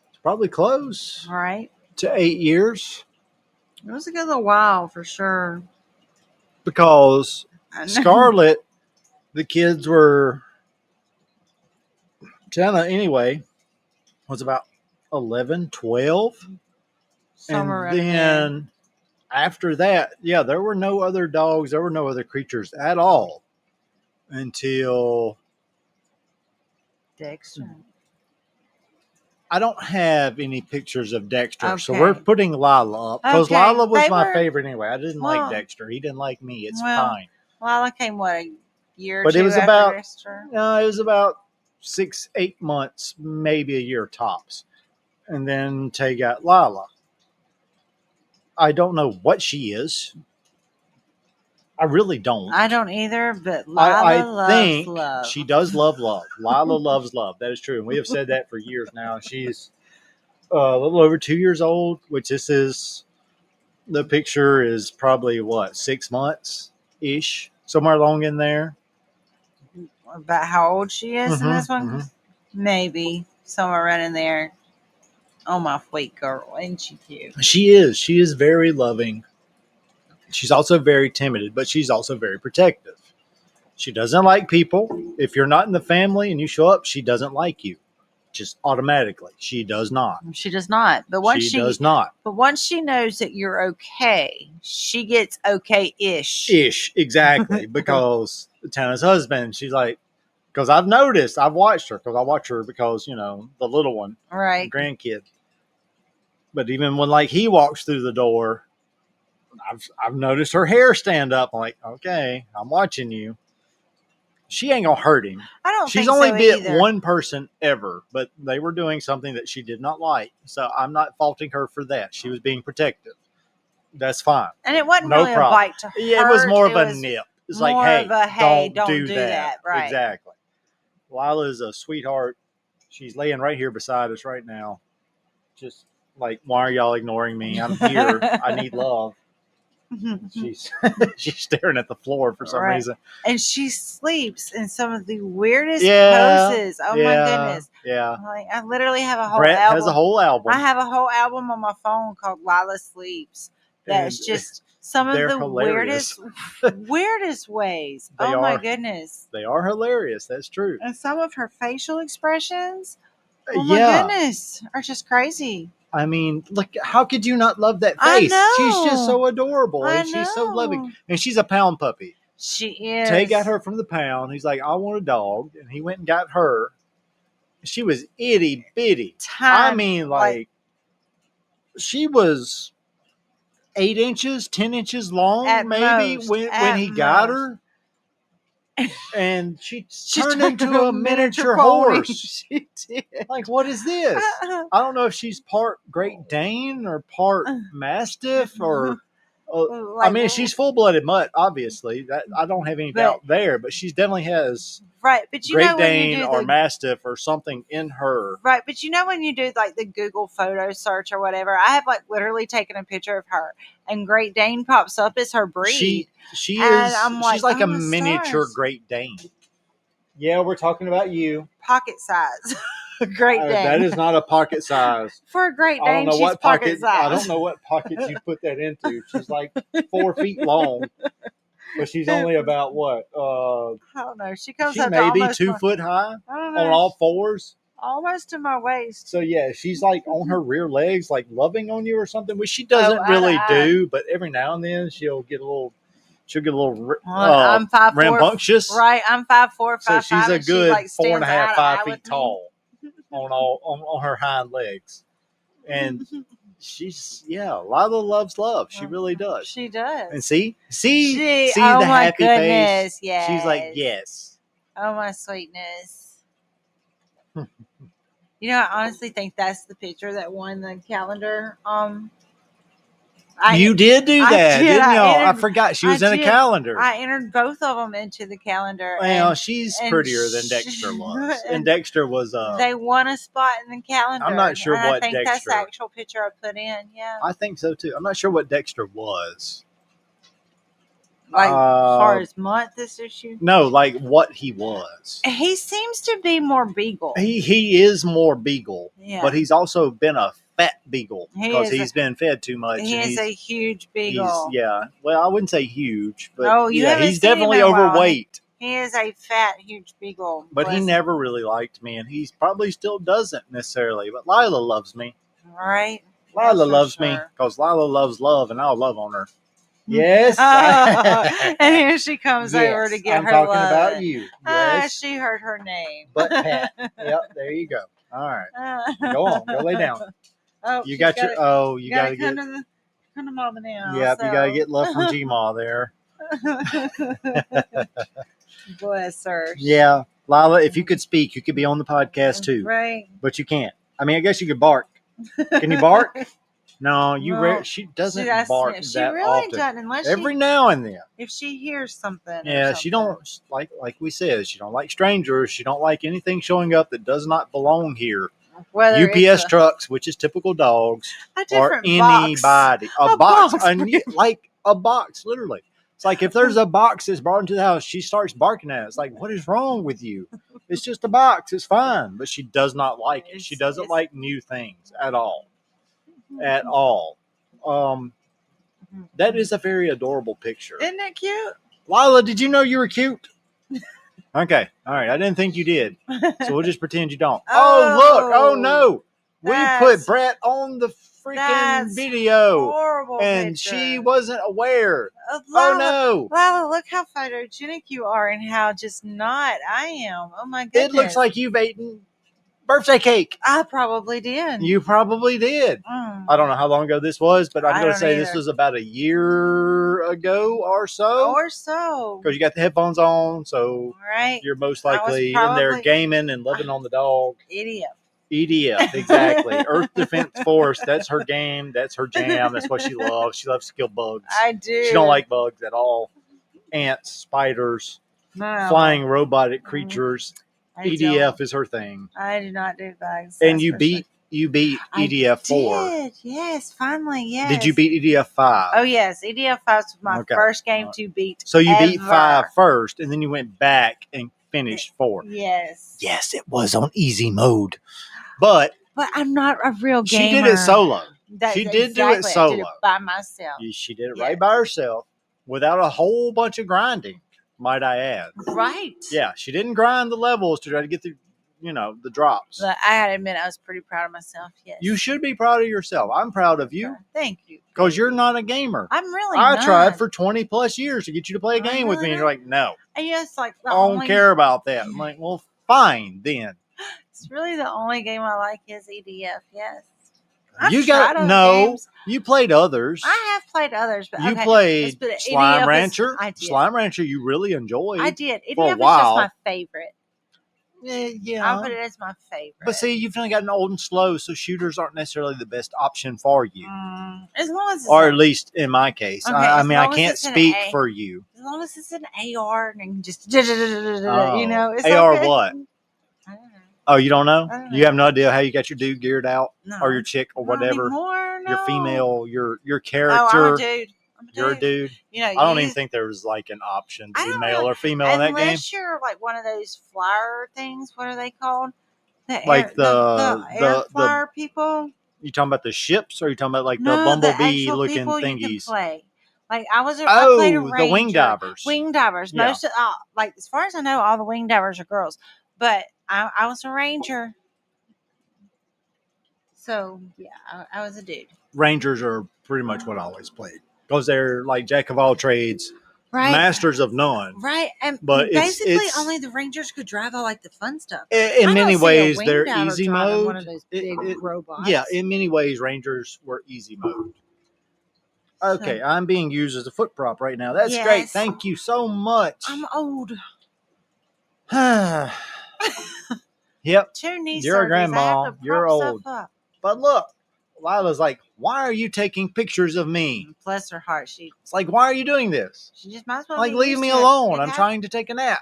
It's probably close. Right. To 8 years. It was a good little while for sure. Because Scarlet the kids were Jenna anyway was about 11, 12. Somewhere And around in there. then after that, yeah, there were no other dogs, there were no other creatures at all until Dexter. I don't have any pictures of Dexter, so we're Okay. putting Lila up because Okay, Lila was they my were- favorite anyway. I didn't like well- Dexter; he didn't like me. It's well, fine, Lila came what, a year or but two it was after about Dexter? it was about 6, 8 months, maybe a year tops, and then Tay got Lila. I don't know what she is. I really don't. I don't either, but Lila I loves think love. she does love love. Lila loves love. That is true, and we have said that for years now. She's a little over 2 years old, which this is. The picture is probably what 6 months ish, somewhere along in there. About how old she is in this one? Mm-hmm. Maybe somewhere around in there. Oh, my sweet girl, ain't she cute? She is. She is very loving. She's also very timid, but she's also very protective. She doesn't like people. If you're not in the family and you show up, she doesn't like you. Just automatically. She does not. She does not. But She does not. But once she knows that you're okay, she gets okay-ish. Ish, exactly. Because Tana's husband, she's like, because I've noticed, I've watched her, because I watch her because, the little one, Right. the grandkid. But even when like he walks through the door, I've noticed her hair stand up. I'm like, okay, I'm watching you. She ain't gonna hurt him. I don't She's think only so bit either. one person ever, but they were doing something that she did not like. So I'm not faulting her for that. She was being protective. That's fine. And it wasn't No really problem. a bite to hurt. Yeah, it was more of a was nip. It's more like, of a, hey, don't do do that. that. Right. Exactly. Lila's a sweetheart. She's laying right here beside us right now. Just like, why are y'all ignoring me? I'm here. I need love. She's she's staring at the floor for some Right. reason. And she sleeps in some of the weirdest Yeah, poses. Oh my goodness. Yeah. Like, I literally have a whole Brett album. has a whole album. I have a whole album on my phone called Lila Sleeps. That's And just some of they're the hilarious. weirdest ways. They Oh my are. goodness. They are hilarious. That's true. And some of her facial expressions, oh Yeah. my goodness, are just crazy. I mean, look, how could you not love that I face? know. She's just so adorable I and she's so loving. know. And she's a pound puppy. She is. Tay got her from the pound. He's like, I want a dog. And he went and got her. She was itty bitty. I mean, like she was 8 inches, 10 inches long, At maybe most, when he got her. And she turned into a miniature pony. horse. She did. Like, what is this? I don't know if she's part Great Dane or part Mastiff or. I mean, she's full-blooded mutt, obviously. That I don't have any doubt there, but she definitely has right. But you Great know when Dane you do or Mastiff or something in her. right. But you know when you do like the Google photo search or whatever, I have like literally taken a picture of her, and Great Dane pops up as her breed. She and is. I'm like, she's like oh a my miniature stars. Great Dane. Yeah, we're talking about you. Pocket size. Great Dane. That is not a pocket size. For a Great Dane, I don't know she's what pocket size. I don't know what pockets you put that into. She's like 4 feet long, but she's only about what? I don't know. She comes She up to maybe almost 2 foot high I don't know, on all fours. almost to my waist. So yeah, she's like on her rear legs, like loving on you or something, which she doesn't really do. But every now and then she'll get a little. I'm 5'4", rambunctious. Right, I'm 5'4", 5'5", so she's a good like 4.5, 5 feet tall on her hind legs, and she's Lila loves love. She really does. She does. And see oh the my happy goodness, face. Yes. She's like yes. Oh my sweetness. You know, I honestly think that's the picture that won the calendar. You did do that, didn't you? I forgot she was in a calendar. I entered both of them into the calendar. Well, she's prettier than Dexter was, and Dexter was. They won a spot in the calendar. I'm not sure what I think Dexter. That's the actual picture I put in. Yeah, I think so too. I'm not sure what Dexter was. Like as far as month this issue? No, like what he was. He seems to be more beagle. He is more beagle, but he's also been a fat beagle because he's been fed too much. He is a huge beagle. Well, I wouldn't say huge, but he's definitely overweight. He is a fat, huge beagle. But he Bless never really liked me, and he probably still doesn't necessarily. But Lila loves me. him. Right? Lila That's for loves me sure. because Lila loves love, and I'll love on her. Yes. And here she comes over to Yes, get I'm her talking love. about you. Yes. She heard her name. Butt pat. Yep, there you go. All right. Go on. Go lay down. Oh, You got your. Oh, you got to come get. to mama now. Yep, so. you got to get love from G-Ma there. Bless her. Yeah. Lila, if you could speak, you could be on the podcast too. Right. But you can't. I mean, I guess you could bark. Can you bark? No, she doesn't bark she that really often. doesn't unless Every now and then. if she hears something. Yeah, she don't like we said, she don't like strangers. She don't like anything showing up that does not belong here. Whether UPS trucks, which is typical dogs, or anybody. Box. A box. Like a box, literally. It's like if there's a box that's brought into the house, she starts barking at it. It's like, what is wrong with you? It's just a box. It's fine. But she does not like it. She doesn't like new things at all. At all. That is a very adorable picture. Isn't that cute? Lila, did you know you were cute? Okay. All right. I didn't think you did. So we'll just pretend you don't. Oh, look. Oh, no. We put Brat on the freaking video. Horrible and picture. She wasn't aware. Lila, oh, no. Lila, look how photogenic you are and how just not I am. Oh, my goodness. It looks like you've eaten birthday cake. I probably did. You probably did. I don't know how long ago this was, but I'm going to say this was about a year ago or so. Because you got the headphones on, so you're most likely in there gaming and loving on the dog. EDF, exactly. Earth Defense Force. That's her game. That's her jam. That's what she loves. She loves to kill bugs. I do. She don't like bugs at all. Ants, spiders, flying robotic creatures. EDF is her thing. I do not do bugs. And you beat EDF 4. I did. Yes, finally, yes. Did you beat EDF 5? Oh, yes. EDF 5 was my first game to beat. So you beat 5 first, and then you went back and finished 4. Yes. Yes, it was on easy mode. But I'm not a real gamer. She did it solo. She did do it solo. I did it by myself. She did it right by herself without a whole bunch of grinding, might I add. Right. Yeah, she didn't grind the levels to try to get the drops. But I had to admit, I was pretty proud of myself. Yes. You should be proud of yourself. I'm proud of you. Thank you. Because you're not a gamer. I'm really not. I tried for 20 plus years to get you to play a game with me, and you're like, no. And it's like I don't care about that. I'm like, well, fine then. It's really the only game I like is EDF. Yes. You played others. I have played others, but you played Slime Rancher. I did. Slime Rancher, you really enjoyed. I did. EDF for a is while. just my favorite. Yeah, I put it as my favorite. But see, you've only gotten old and slow, so shooters aren't necessarily the best option for you. As long as, or at least in my case, okay, I mean, I can't speak for you. As long as it's an AR and just it's AR okay. What? I don't know. Oh, you don't know? I don't know. You have no idea how you got your dude geared out, or your chick, or whatever. Anymore, no. Your female, your character. Oh, I'm a dude. You're a dude. I don't even think there was like an option to be male or female in that game. Unless you're like one of those flyer things. What are they called? The air flyer people. You talking about the ships, or you talking about like the bumblebee looking thingies? You can play. Like I played a Ranger. The wing divers. Wing divers. Yeah. Most of like as far as I know, all the wing divers are girls. But I was a Ranger. So yeah, I was a dude. Rangers are pretty much what I always played because they're like jack of all trades, masters of none. Right, and but basically only the Rangers could drive all like the fun stuff. In many ways, they're easy mode. One of those big robots. Yeah, in many ways, Rangers were easy mode. Okay, I'm being used as a foot prop right now. That's great. Thank you so much. I'm old. Yep. Two-knee You're a grandma. You're old. But look, Lila's like, why are you taking pictures of me? Bless her heart. It's like, why are you doing this? She just might as well. Like, leave me alone. I'm trying to take a nap.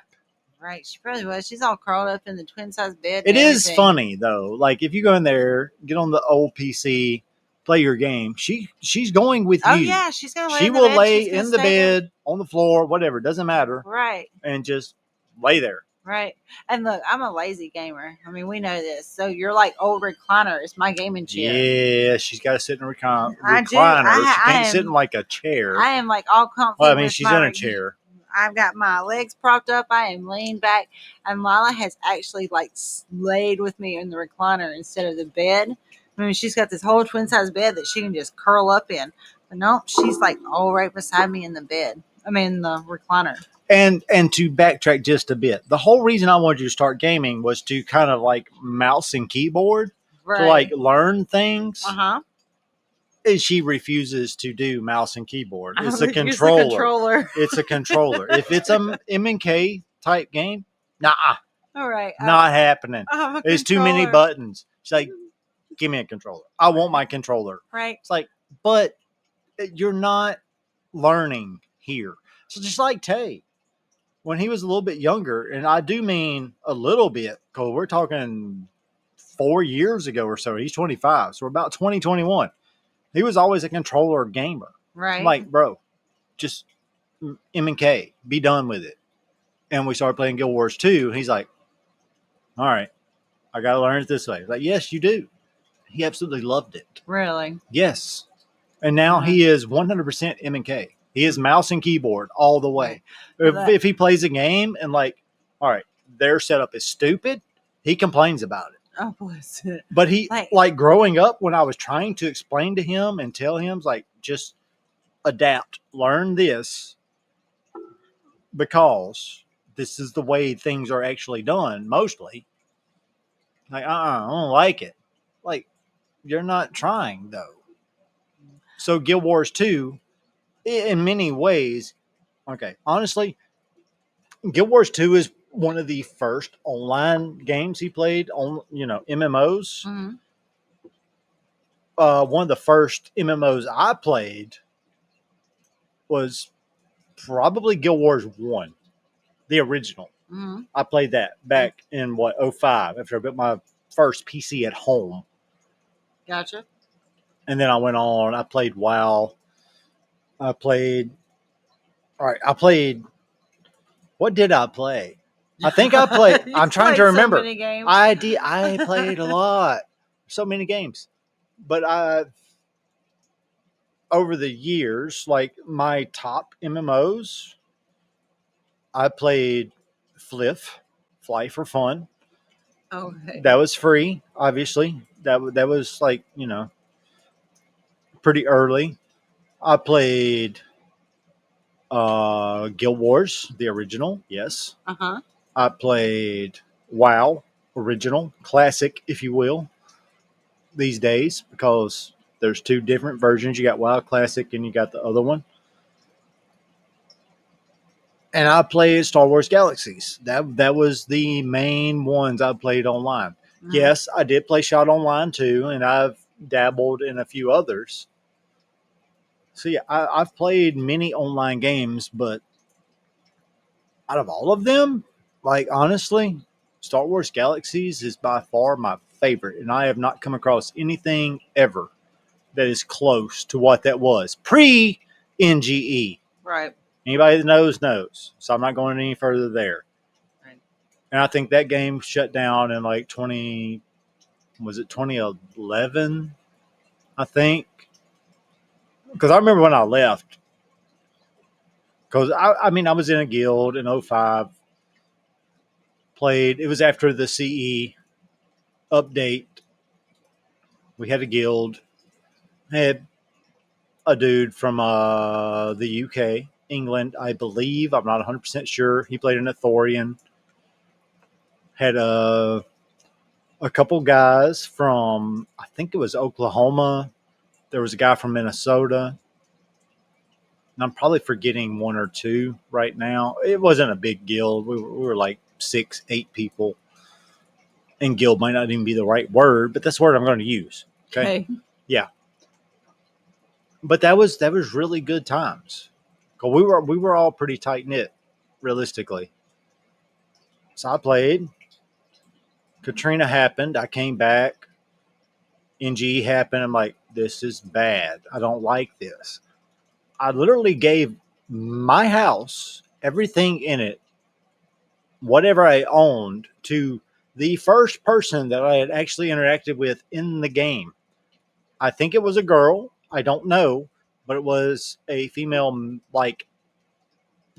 Right. She probably was. She's all curled up in the twin-size bed. It is funny, though. Like, if you go in there, get on the old PC, play your game, she's going with you. Oh, yeah. She's going to lay She in the will bed. lay in the bed, on the floor, whatever. Doesn't matter. Right. And just lay there. Right. And look, I'm a lazy gamer. I mean, we know this. So you're like old recliner. It's my gaming chair. Yeah, she's got to sit in a recliner. I do. She can't sit in like a chair. I am like all comfy. Well, I mean, she's in a chair. I've got my legs propped up. I am laying back, and Lila has actually like laid with me in the recliner instead of the bed. I mean, she's got this whole twin size bed that she can just curl up in. But no, she's like all right beside me in the bed. I mean, the recliner. And to backtrack just a bit, the whole reason I wanted you to start gaming was to kind of like mouse and keyboard to like Right. learn things. Uh huh. And she refuses to do mouse and keyboard. I It's a would use the controller. controller. It's a controller. If it's a M&K type game, nah, All right. not happening. I have a There's too many controller. buttons. She's like, give me a controller. I want my controller. Right. It's like, but you're not learning here. So just like Tay, when he was a little bit younger, and I do mean a little bit, because we're talking 4 years ago or so. He's 25, so we're about 2021. He was always a controller gamer. Right. I'm like, bro, just M&K, be done with it. And we started playing Guild Wars 2. And he's like, all right, I got to learn it this way. I was like, yes, you do. He absolutely loved it. Really? Yes. And now he is 100% M&K. He is mouse and keyboard all the way. If he plays a game and like, all right, their setup is stupid, he complains about it. Oh, bless it. But he, like growing up, when I was trying to explain to him and tell him, like, just adapt, learn this, because this is the way things are actually done mostly. Like, I don't like it. Like, you're not trying though. So Guild Wars 2, in many ways, okay, honestly, Guild Wars 2 is one of the first online games he played on, MMOs. Mm-hmm. One of the first MMOs I played was probably Guild Wars 1, the original. Mm-hmm. I played that back in 05 after I built my first PC at home. Gotcha. And then I went on, I played WoW. I played what did I play? I think I played. I'm trying to remember. So many games. I played a lot, so many games. But over the years, like my top MMOs, I played Fly for Fun. Okay. That was free, obviously. That was like pretty early. I played Guild Wars, the original. Yes. Uh huh. I played WoW, original, classic, if you will, these days, because there's two different versions. You got WoW Classic and you got the other one. And I played Star Wars Galaxies. That was the main ones I played online. Mm-hmm. Yes, I did play Shot Online too, and I've dabbled in a few others. So yeah, I've played many online games, but out of all of them, like honestly, Star Wars Galaxies is by far my favorite, and I have not come across anything ever that is close to what that was pre NGE. Right. Anybody that knows. So I'm not going any further there. Right. And I think that game shut down in like 2011, I think. Because I remember when I left. Because I mean, I was in a guild in 05. Played. It was after the CE update. We had a guild. Had a dude from the UK, England, I believe. I'm not 100% sure. He played an Athorian. Had a couple guys from, I think it was Oklahoma. There was a guy from Minnesota. And I'm probably forgetting one or two right now. It wasn't a big guild. We were like 6, 8 people. And guild might not even be the right word, but that's the word I'm going to use. Okay. Yeah. But that was really good times. Cause we were all pretty tight knit, realistically. So I played. Katrina happened. I came back. NG happened. I'm like, this is bad. I don't like this. I literally gave my house, everything in it, whatever I owned, to the first person that I had actually interacted with in the game. I think it was a girl. I don't know, but it was a female, like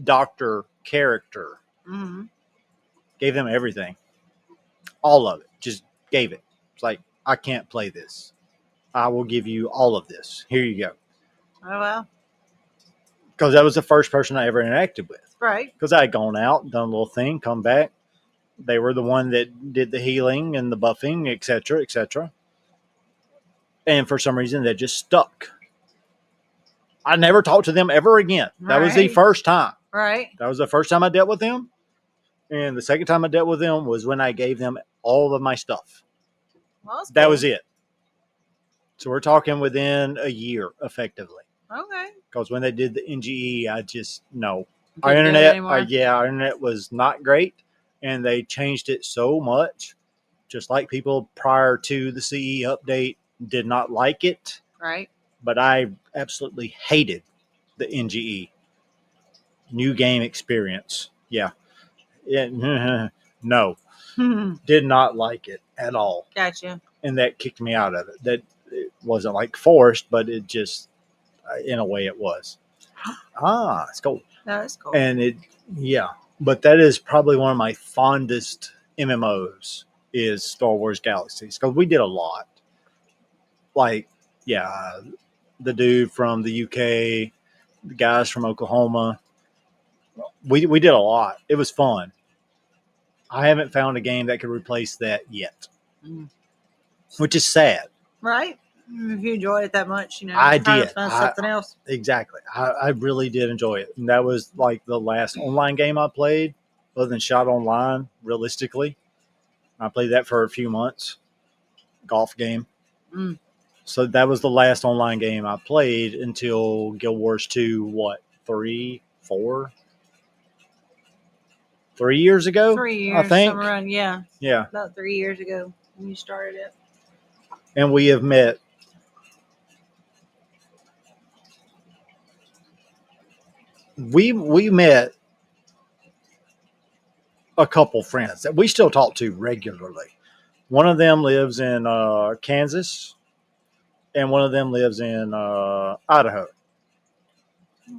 doctor character. Mm-hmm. Gave them everything, all of it. Just gave it. It's like, I can't play this. I will give you all of this. Here you go. Oh well. Because that was the first person I ever interacted with. Right. Because I had gone out, done a little thing, come back. They were the one that did the healing and the buffing, etc., etc. And for some reason, that just stuck. I never talked to them ever again. That was the Right. first time. Right. That was the first time I dealt with them. And the second time I dealt with them was when I gave them all of my stuff. Well, that's That cool. was it. So we're talking within a year, effectively. Okay. Because when they did the NGE, I just no. Our Couldn't do it internet, anymore. our internet was not great, and they changed it so much. Just like people prior to the CE update did not like it, Right. but I absolutely hated the NGE new game experience. Yeah, no, did not like it at all, Gotcha. and that kicked me out of it. That it wasn't like forced, but it just, in a way, it was. It's cool. That's cool. And it, yeah, but that is probably one of my fondest MMOs is Star Wars Galaxies, because we did a lot. Like, yeah, the dude from the UK, the guys from Oklahoma, we did a lot. It was fun. I haven't found a game that could replace that yet, Mm. which is sad. Right. If you enjoy it that much, I try to did. find something else. Exactly. I really did enjoy it. And that was like the last online game I played, other than Shot Online, realistically. I played that for a few months, golf game. Mm. So that was the last online game I played until Guild Wars 2, what, 3 years ago? 3 years. I think. Somewhere around, yeah. Yeah. About 3 years ago when you started it. And we have met. We met a couple friends that we still talk to regularly. One of them lives in Kansas, and one of them lives in Idaho.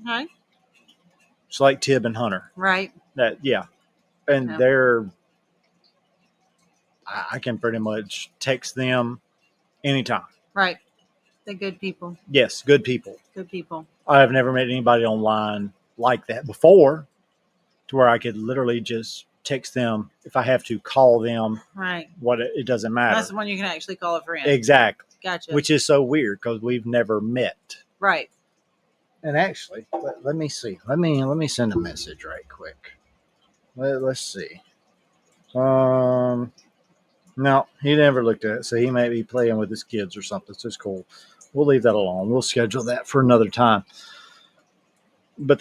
Okay. It's like Tib and Hunter. Right. That, yeah, and Yeah. they're, I can pretty much text them anytime. Right. They're good people. Yes, good people. Good people. I have never met anybody online like that before, to where I could literally just text them if I have to call them. Right. What it doesn't matter. That's the one you can actually call a friend. Exactly. Gotcha. Which is so weird because we've never met. Right. And actually, let me see. Let me send a message right quick. Let's see. No, he never looked at it, so he may be playing with his kids or something. So it's cool. We'll leave that alone. We'll schedule that for another time. But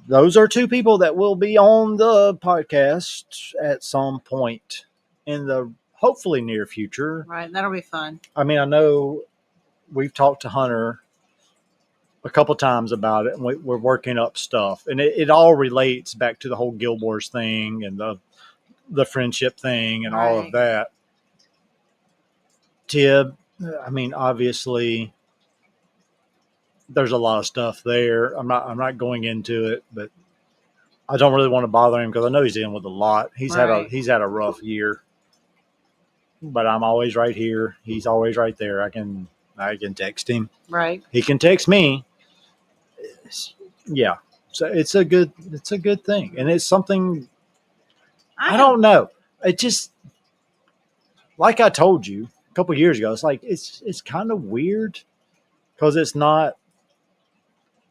those are two people that will be on the podcast at some point in the hopefully near future. Right. That'll be fun. I mean, I know we've talked to Hunter a couple times about it, and we're working up stuff, and it all relates back to the whole Guild Wars thing and the friendship thing and all of Right. that. Tib, I mean, obviously, there's a lot of stuff there. I'm not going into it, but I don't really want to bother him because I know he's dealing with a lot. He's had a rough year, but I'm always right here. He's always right there. I can text him. Right. He can text me. Yeah. So it's a good thing, and it's something I don't know. It just, like I told you a couple years ago. It's like it's kind of weird because it's not.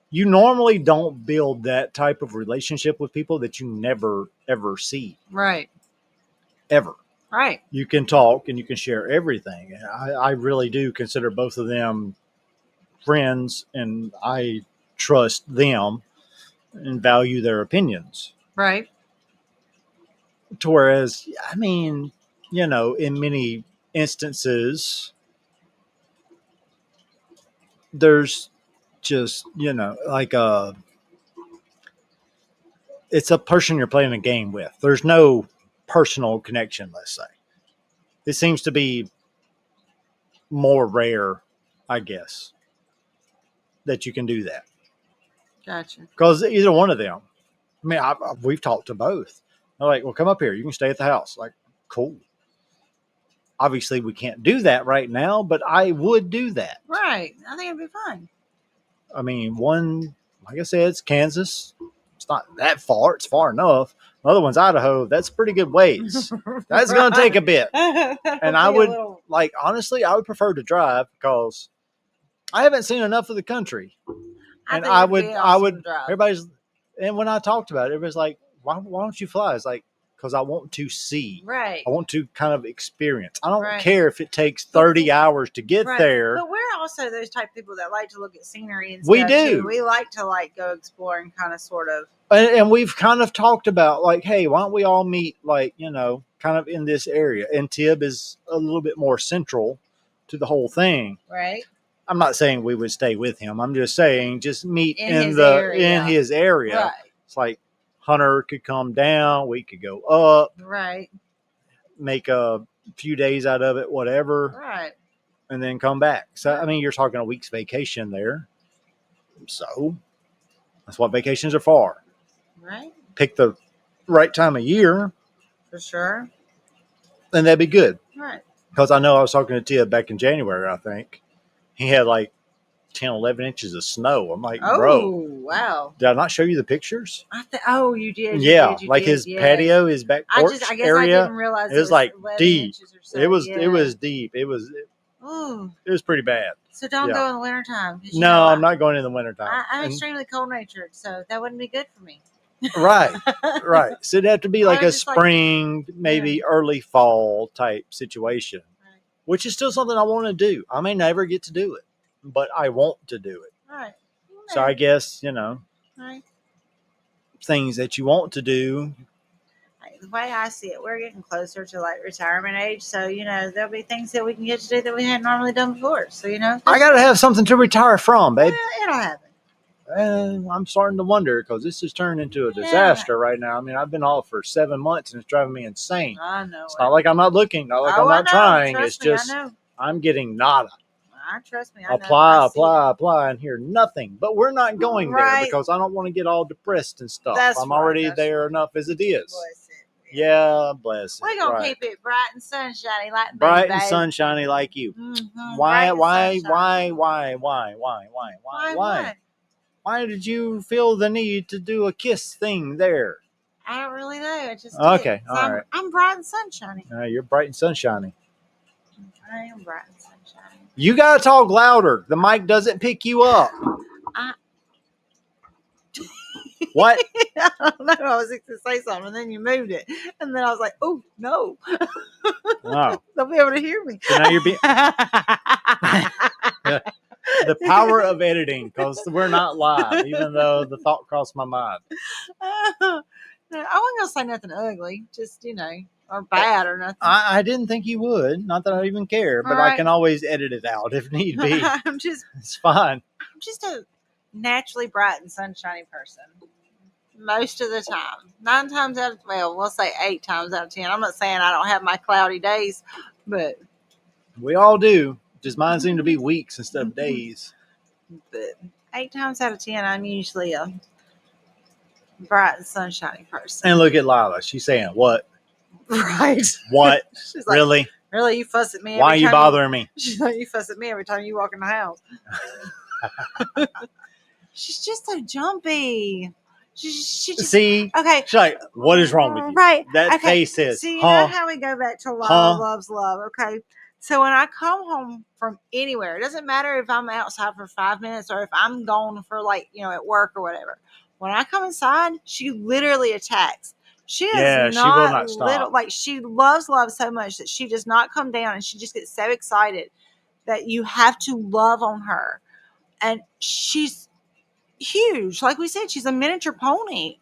You normally don't build that type of relationship with people that you never ever see. Right. Ever. Right. You can talk and you can share everything. And I really do consider both of them friends, and I trust them and value their opinions. Right. To whereas, I mean, in many instances, there's just, like it's a person you're playing a game with. There's no personal connection, let's say. It seems to be more rare, I guess, that you can do that. Gotcha. Because either one of them, I mean, we've talked to both. They're like, well, come up here. You can stay at the house. Like, cool. Obviously, we can't do that right now, but I would do that. Right. I think it'd be fun. I mean, one, like I said, it's Kansas. It's not that far. It's far enough. The other one's Idaho. That's pretty good ways. That's going to take a bit. And I would, like, honestly, I would prefer to drive because I haven't seen enough of the country. And I would, everybody's, and when I talked about it, everybody's like, why don't you fly? It's like, because I want to see. Right. I want to kind of experience. I don't care if it takes 30 hours to get there. But we're also those type of people that like to look at scenery and stuff. We do. Too. We like to go explore and kind of sort of. And we've kind of talked about like, hey, why don't we all meet like, kind of in this area? And Tib is a little bit more central to the whole thing. Right. I'm not saying we would stay with him. I'm just saying just meet in his area. Right. It's like Hunter could come down, we could go up. Right. Make a few days out of it, whatever. Right. And then come back. So, I mean, you're talking a week's vacation there. So, that's what vacations are for. Right. Pick the right time of year. For sure. And that'd be good. Right. Because I know I was talking to Tia back in January, I think. He had like 10, 11 inches of snow. I'm like, bro. Wow. Did I not show you the pictures? You did. Yeah. His patio, his back porch I guess area. I didn't realize it was like deep. So. It was deep. It was pretty bad. So don't go in the wintertime. No, I'm not going in the wintertime. I'm extremely cold natured, so that wouldn't be good for me. Right. So it'd have to be like a spring, maybe early fall type situation, which is still something I want to do. I may never get to do it, but I want to do it. Right. So I guess, right. things that you want to do. The way I see it, we're getting closer to like retirement age. So, there'll be things that we can get to do that we hadn't normally done before. So, I got to have something to retire from, babe. Well, it'll happen. I'm starting to wonder because this has turned into a disaster right now. I mean, I've been off for 7 months and it's driving me insane. I know. It's not like I'm not looking, not like I'm not trying. It's just I'm getting nada. Trust me. Apply, and hear nothing. But we're not going there because I don't want to get all depressed and stuff. I'm already there enough as it is. Bless it. Yeah, bless it. We're going to keep it bright and sunshiny like me, bright babe. and sunshiny like you. Mm-hmm. Why? Why did you feel the need to do a kiss thing there? I don't really know. I just okay. All right. I'm bright and sunshiny. You're bright and sunshiny. I am bright and sunshiny. You gotta talk louder. The mic doesn't pick you up. What? I don't know. I was going to say something, and then you moved it, and then I was like, "Oh no!" Oh, they'll be able to hear me. So now you're being the power of editing, because we're not live, even though the thought crossed my mind. I wasn't gonna say nothing ugly, just or bad or nothing. I didn't think you would. Not that I even care, but I can always edit it out if need be. It's fine. I'm just a naturally bright and sunshiny person. Most of the time. 9 times out of, we'll say 8 times out of 10. I'm not saying I don't have my cloudy days, but we all do. Just mine seem to be weeks instead of days. But 8 times out of 10, I'm usually a bright and sunshiny person. And look at Lila. She's saying, what? Right. What? She's like, really? Really? You fuss at me? Why are you bothering me? She's like, you fuss at me every time you walk in the house. She's just so jumpy. She just, see, okay. She's like, what is wrong with you? Right. That face says, see, you know how we go back to love, loves love. Okay. So when I come home from anywhere, it doesn't matter if I'm outside for 5 minutes or if I'm gone for at work or whatever. When I come inside, she literally attacks. She is she will not stop. She loves love so much that she does not come down, and she just gets so excited that you have to love on her. And she's huge. Like we said, she's a miniature pony.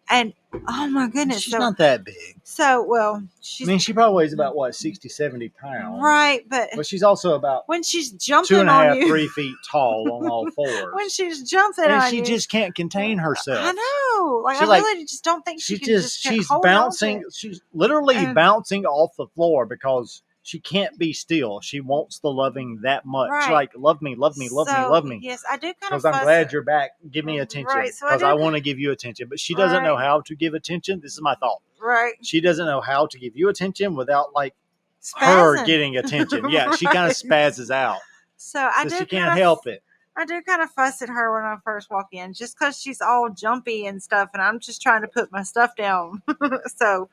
And oh my goodness. She's not that big. So, she probably weighs about 60, 70 pounds. Right. But she's also about when she's jumping 2.5, 3 feet tall on all fours. When she's jumping and on she just can't contain herself. I know. I really just don't think she's bouncing. She's literally bouncing off the floor because She can't be still. She wants the loving that much. Right. Like, love me, love me, love me, So, love me. yes, I do kind of Because I'm fuss glad at- you're back. Give me attention. Right, so I Because do- I want to give you attention. But she doesn't know Right. how to give attention. This is my thought. Right. She doesn't know how to give you attention without like her getting attention. Yeah, she kind of Right. spazzes out. So I So do she can't kind of help it. I do kind of fuss at her when I first walk in, just because she's all jumpy and stuff, and I'm just trying to put my stuff down. So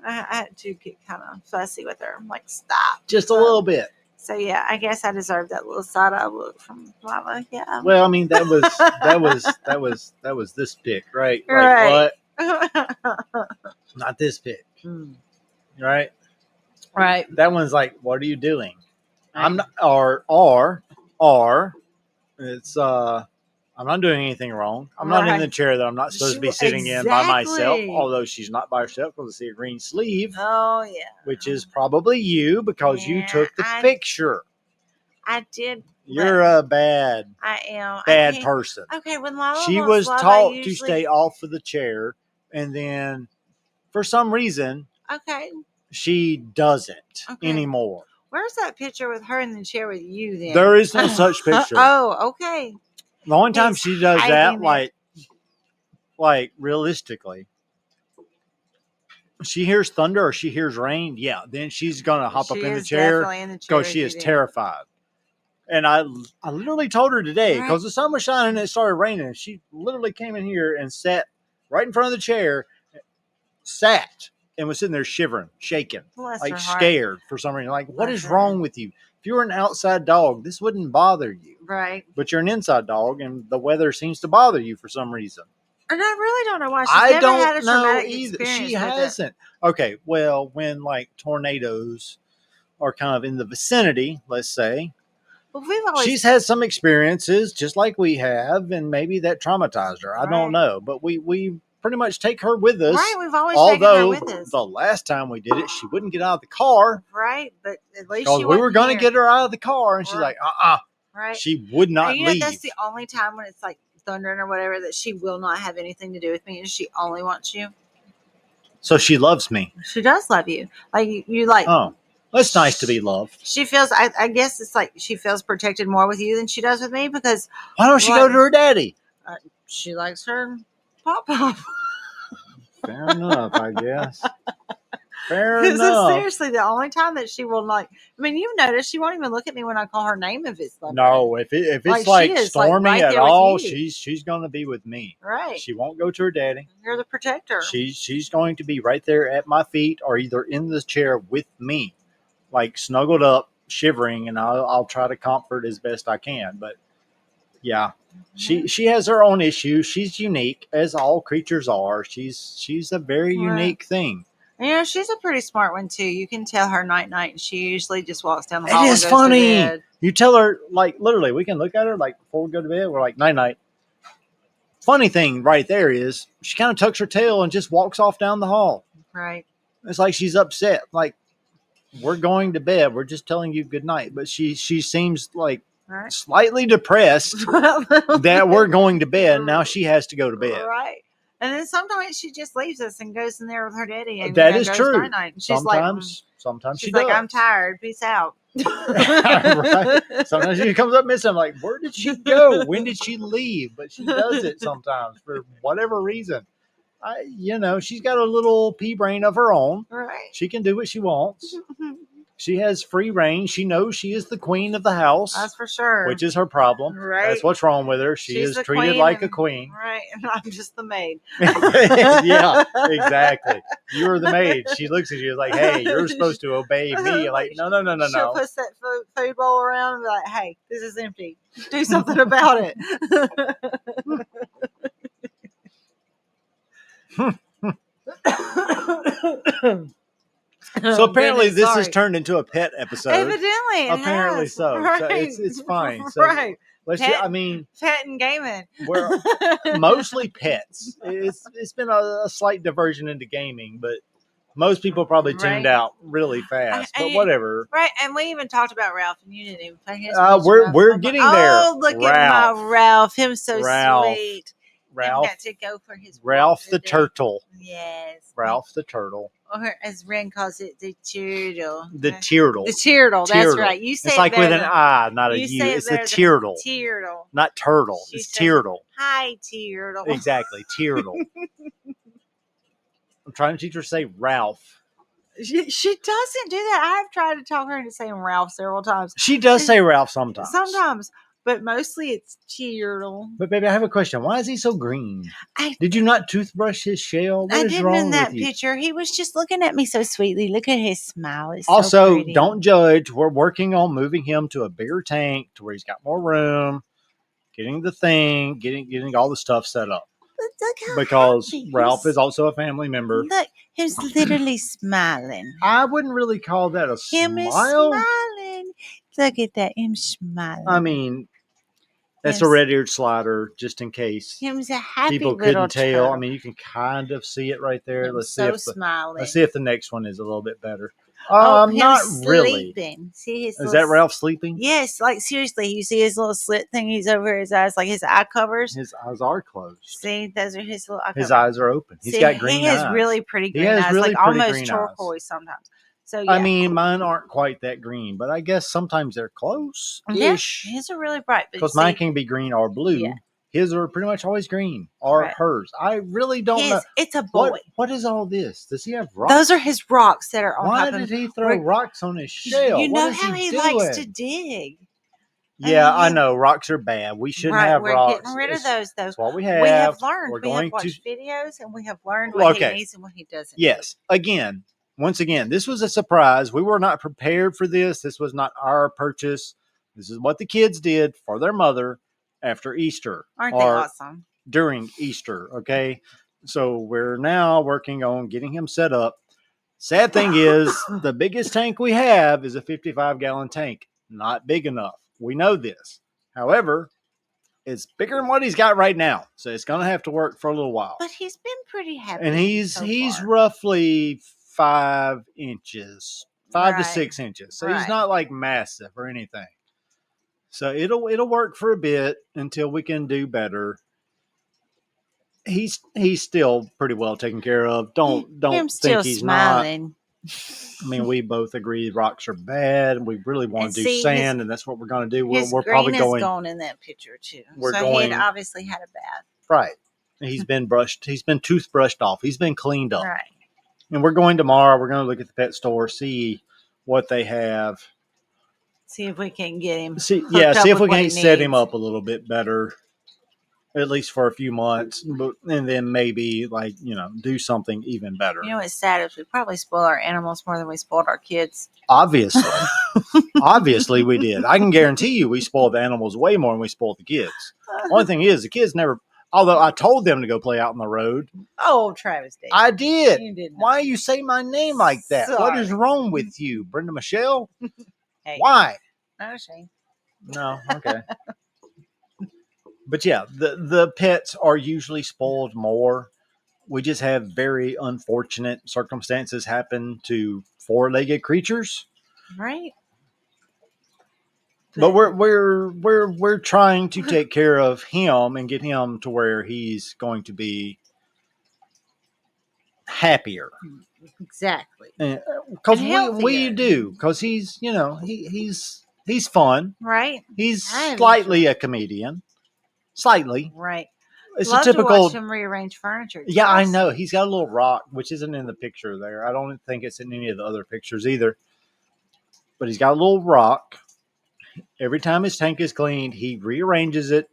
I had to get kind of fussy with her. I'm like, stop. Just a little bit. So yeah, I guess I deserve that little side eye look from Lila. Yeah. Well, I mean, that was this pick, right? Right. Like what? Not this pick, right? Right. That one's like, what are you doing? Right. I'm not, or it's I'm not doing anything wrong. I'm not in the Right. chair that I'm not supposed to be sitting in by myself. Although she's not by herself because I see a green sleeve, Oh yeah. which is probably you because you Yeah, took the picture. I did. You're a bad I am. bad person. Okay, when Lala She wants was love, taught I to usually stay off of the chair, and then for some reason okay. she doesn't Okay. anymore. Where's that picture with her in the chair with you? Then There is no such picture. Oh, okay. The only time He's she does hiding that, it. like realistically, she hears thunder or she hears rain, yeah, then she's gonna hop up She in the is chair definitely in the chair because with she you is then. terrified. And I literally told her today Right. because the sun was shining and it started raining. She literally came in here and sat right in front of the chair, sat and was sitting there shivering, shaking, Bless like her heart. scared for some reason. Like, what Bless is her. wrong with you? If you were an outside dog, this wouldn't bother you. Right. But you're an inside dog, and the weather seems to bother you for some reason. And I really don't know why. She's I never don't had a know traumatic either. experience She with hasn't. Okay, well, when like tornadoes are kind of in the vicinity, let's say, Well, we've always she's had some experiences just like we have, and maybe that traumatized her. I don't know, but we pretty much take her with us. Right, we've always Although taken her with us. the last time we did it, she wouldn't get out of the car. Right, but at least because she we were wasn't going to here. get her out of the car, and she's Right. like, Right. She would not And you know, leave. that's the only time when it's like thundering or whatever that she will not have anything to do with me, and she only wants you. So she loves me. She does love you. Like you like. Oh, that's nice to be loved. She feels. I guess it's like she feels protected more with you than she does with me because Why don't she go to her daddy? She likes her pop pop. Fair enough, I guess. Fair This is enough. seriously the only time that she will like. I mean, you've noticed she won't even look at me when I call her name if it's like No, if it's Like, like, she is, storming like, right at there with all, you. she's gonna be with me. right. She won't go to her daddy. You're the protector. She's going to be right there at my feet or either in the chair with me, like snuggled up, shivering, and I'll try to comfort as best I can. But yeah, she has her own issues. She's unique, as all creatures are. She's a very unique thing. And, you know, she's a pretty smart one too. You can tell her night night, and she usually just walks down the It hall is and goes funny. to bed. You tell her, like, literally, we can look at her, like, before we go to bed, we're like, night night. Funny thing right there is she kind of tucks her tail and just walks off down the hall. Right. It's like she's upset. Like, we're going to bed. We're just telling you good night. But she seems like slightly depressed that we're going to bed. Now she has to go to bed. Right. And then sometimes she just leaves us and goes in there with her daddy. And that is goes true. Night night. She's Sometimes she's she like, does. I'm tired. Peace out. Right. Sometimes she comes up missing. I'm like, where did she go? When did she leave? But she does it sometimes for whatever reason. She's got a little pea brain of her own. Right. She can do what she wants. She has free reign. She knows she is the queen of the house. That's for sure. Which is her problem. Right. That's what's wrong with her. She's is treated like a queen. Right. And I'm just the maid. Yeah, exactly. You're the maid. She looks at you like, hey, you're supposed to obey me. Like, no. She'll put that food bowl around and be like, hey, this is empty. Do something about it. So apparently this has turned into a pet episode. Evidently, apparently so. Right. So it's fine. So right. let's. Pet and gaming. We're mostly pets. It's been a slight diversion into gaming, but most people probably tuned out really fast. But whatever. Right, and we even talked about Ralph, and you didn't even play his. We're getting there. Oh, look at my Ralph. Him so sweet. Ralph got to go for his Ralph the turtle. Yes. Ralph the turtle. or as Ren calls it, the turtle. The turtle. The turtle. That's right. You say it's it like with better an than, I, not a you U. say it It's the better than turtle, turtle. not turtle. She It's says, turtle. "Hi, turtle." Exactly, turtle. I'm trying to teach her to say Ralph. She doesn't do that. I've tried to talk her into saying Ralph several times. She does say Ralph sometimes. Sometimes, but mostly it's turtle. But baby, I have a question. Why is he so green? Did you not toothbrush his shell? What I is didn't wrong in that with you? picture. He was just looking at me so sweetly. Look at his smile. It's so Also, pretty. don't judge. We're working on moving him to a bigger tank to where he's got more room, getting the thing, getting all the stuff set up. Look how Because happy. Ralph is also a family member. Look, he's literally smiling. I wouldn't really call that a Him is smile. smiling. Look at that. Him smiling. I mean, that's a Him's- red-eared slider, just in case Him's a happy people little couldn't tell. turtle. I mean, you can kind of see it right there. Him's Let's so smiling. let's see if the next one is a little bit better. Him Not really. sleeping. See his Is that Ralph sleeping? Yes, like seriously, you see his little slit thing he's over his eyes, like his eye covers. His eyes are closed. See, those are his little eye covers. His eyes are open. He's got green eyes. He has really pretty green eyes. eyes, like almost green turquoise eyes. sometimes. So yeah. I mean, mine aren't quite that green, but I guess sometimes they're close-ish. Yeah, his are really bright. Because mine can be green or blue. Yeah. His are pretty much always green, or hers. I really don't know. It's a boy. What is all this? Does he have rocks? Those are his rocks that are on Why top of him. did he throw rocks on his shell? You know what is how he doing? likes to dig. Yeah, I know. Rocks are bad. We shouldn't have we're rocks. We're getting rid of those, though. That's what we have. We have learned. We're We have going watched videos, and we have learned what he needs and what he doesn't. Yes. Once again, this was a surprise. We were not prepared for this. This was not our purchase. This is what the kids did for their mother after Easter. Aren't they awesome? During Easter, okay? So we're now working on getting him set up. Sad thing is, the biggest tank we have is a 55-gallon tank. Not big enough. We know this. However, it's bigger than what he's got right now. So it's going to have to work for a little while. But he's been pretty happy. And he's roughly 5 inches, 5 to 6 inches. So he's not like massive or anything. So it'll work for a bit until we can do better. He's still pretty well taken care of. Don't think he's smiling. Not. I mean, we both agree rocks are bad. We really want to do sand, and that's what we're going to do. We're probably going. Is gone in that picture too. We're so going. He had obviously had a bath. Right. He's been brushed. He's been toothbrushed off. He's been cleaned up. Right. And we're going tomorrow. We're going to look at the pet store, see what they have. See if we can get him. See if we can set him up a little bit better. At least for a few months, and then maybe do something even better. You know what's sad is we probably spoil our animals more than we spoiled our kids. Obviously, obviously we did. I can guarantee you, we spoiled the animals way more than we spoiled the kids. Only thing is, the kids never. Although I told them to go play out on the road. Oh, Travis did. I did. You did not. Why you say my name like that? Sorry. What is wrong with you, Brenda Michelle? Hey. Why? No shame. No. Okay. But yeah, the pets are usually spoiled more. We just have very unfortunate circumstances happen to 4-legged creatures. Right. But we're trying to take care of him and get him to where he's going to be happier. Exactly. Because we do. Because he's he's fun. Right. He's slightly a comedian. Slightly. Right. It's Love a typical. To watch him rearrange furniture. Yeah, I know. He's got a little rock, which isn't in the picture there. I don't think it's in any of the other pictures either. But he's got a little rock. Every time his tank is cleaned, he rearranges it.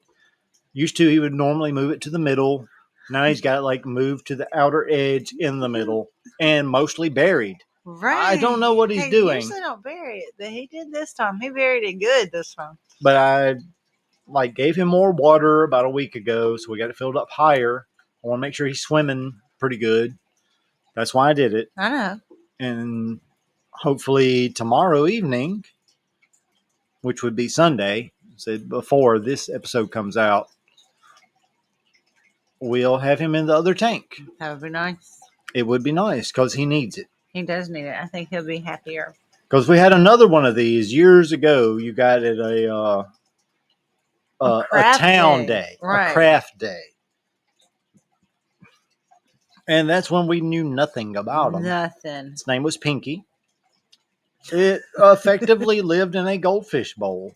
Used to, he would normally move it to the middle. Now he's got it moved to the outer edge in the middle and mostly buried. Right. I don't know what he's doing. He usually don't bury it, but he did this time. He buried it good this time. But I gave him more water about a week ago, so we got it filled up higher. I want to make sure he's swimming pretty good. That's why I did it. I know. And hopefully tomorrow evening, which would be Sunday, so before this episode comes out, we'll have him in the other tank. That would be nice. It would be nice because he needs it. He does need it. I think he'll be happier. Because we had another one of these years ago. You got it a town day, right. A craft day. And that's when we knew nothing about him. Nothing. His name was Pinky. It effectively lived in a goldfish bowl,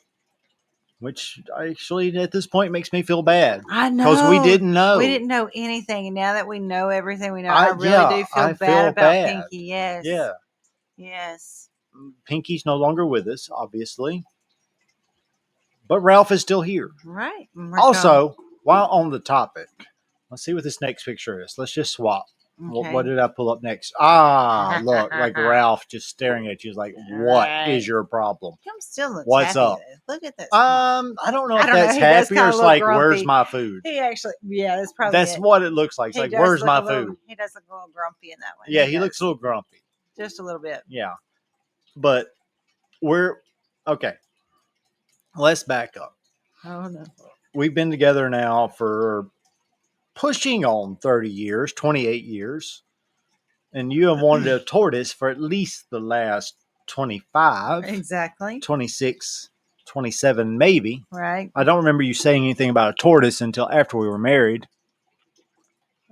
which actually at this point makes me feel bad. I know. Because we didn't know. We didn't know anything. And now that we know everything we know, I really do feel bad feel about bad. Pinky. Yes. Yeah. Yes. Pinky's no longer with us, obviously. But Ralph is still here. Right. Also, while on the topic, let's see what this next picture is. Let's just swap. Okay. What did I pull up next? Ah, look, like Ralph just staring at you. He's like, "What is your problem? Tom still looks What's happy. up?" Look at that. I don't know if that's He does happy or kinda it's look like, grumpy. "Where's my food?" He actually, yeah, that's probably That's it. what it looks like. It's He like, does "Where's look my a little- food?" He does look a little grumpy in that one. Yeah, he looks a little grumpy. Just a little bit. Yeah, but we're okay. Let's back up. Oh no. We've been together now for pushing on 30 years, 28 years. And you have wanted a tortoise for at least the last 25. Exactly. 26, 27 maybe. Right. I don't remember you saying anything about a tortoise until after we were married.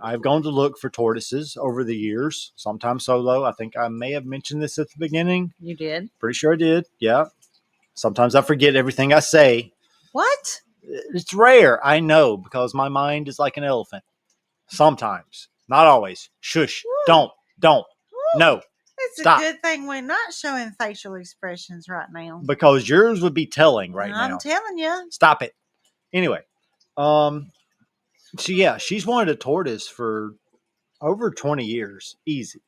I've gone to look for tortoises over the years, sometimes solo. I think I may have mentioned this at the beginning. You did? Pretty sure I did, yeah. Sometimes I forget everything I say. What? It's rare, I know, because my mind is like an elephant. Sometimes. Not always. Shush. Woo. Don't. Woo. No. It's Stop. a good thing we're not showing facial expressions right now. Because yours would be telling right now. I'm telling you. Stop it. Anyway, so yeah, she's wanted a tortoise for over 20 years, easy.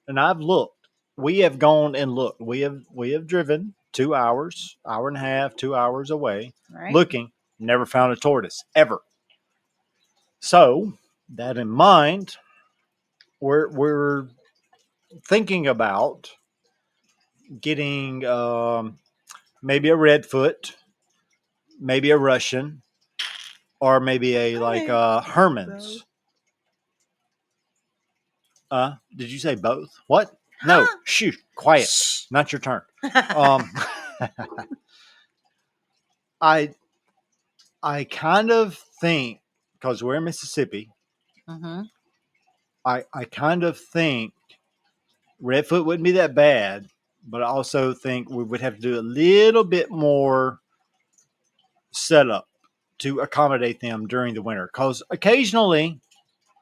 And I've looked. We have gone and looked. We have driven 2 hours, hour and a half, 2 hours away, Right. looking. Never found a tortoise ever. So that in mind, we're thinking about getting maybe a redfoot, maybe a Russian, or maybe a Herman's. Did you say both? What? Huh? No. Shh. Quiet. Shh. Not your turn. I kind of think because we're in Mississippi, Mm-hmm. I kind of think redfoot wouldn't be that bad, but I also think we would have to do a little bit more setup to accommodate them during the winter. Because occasionally,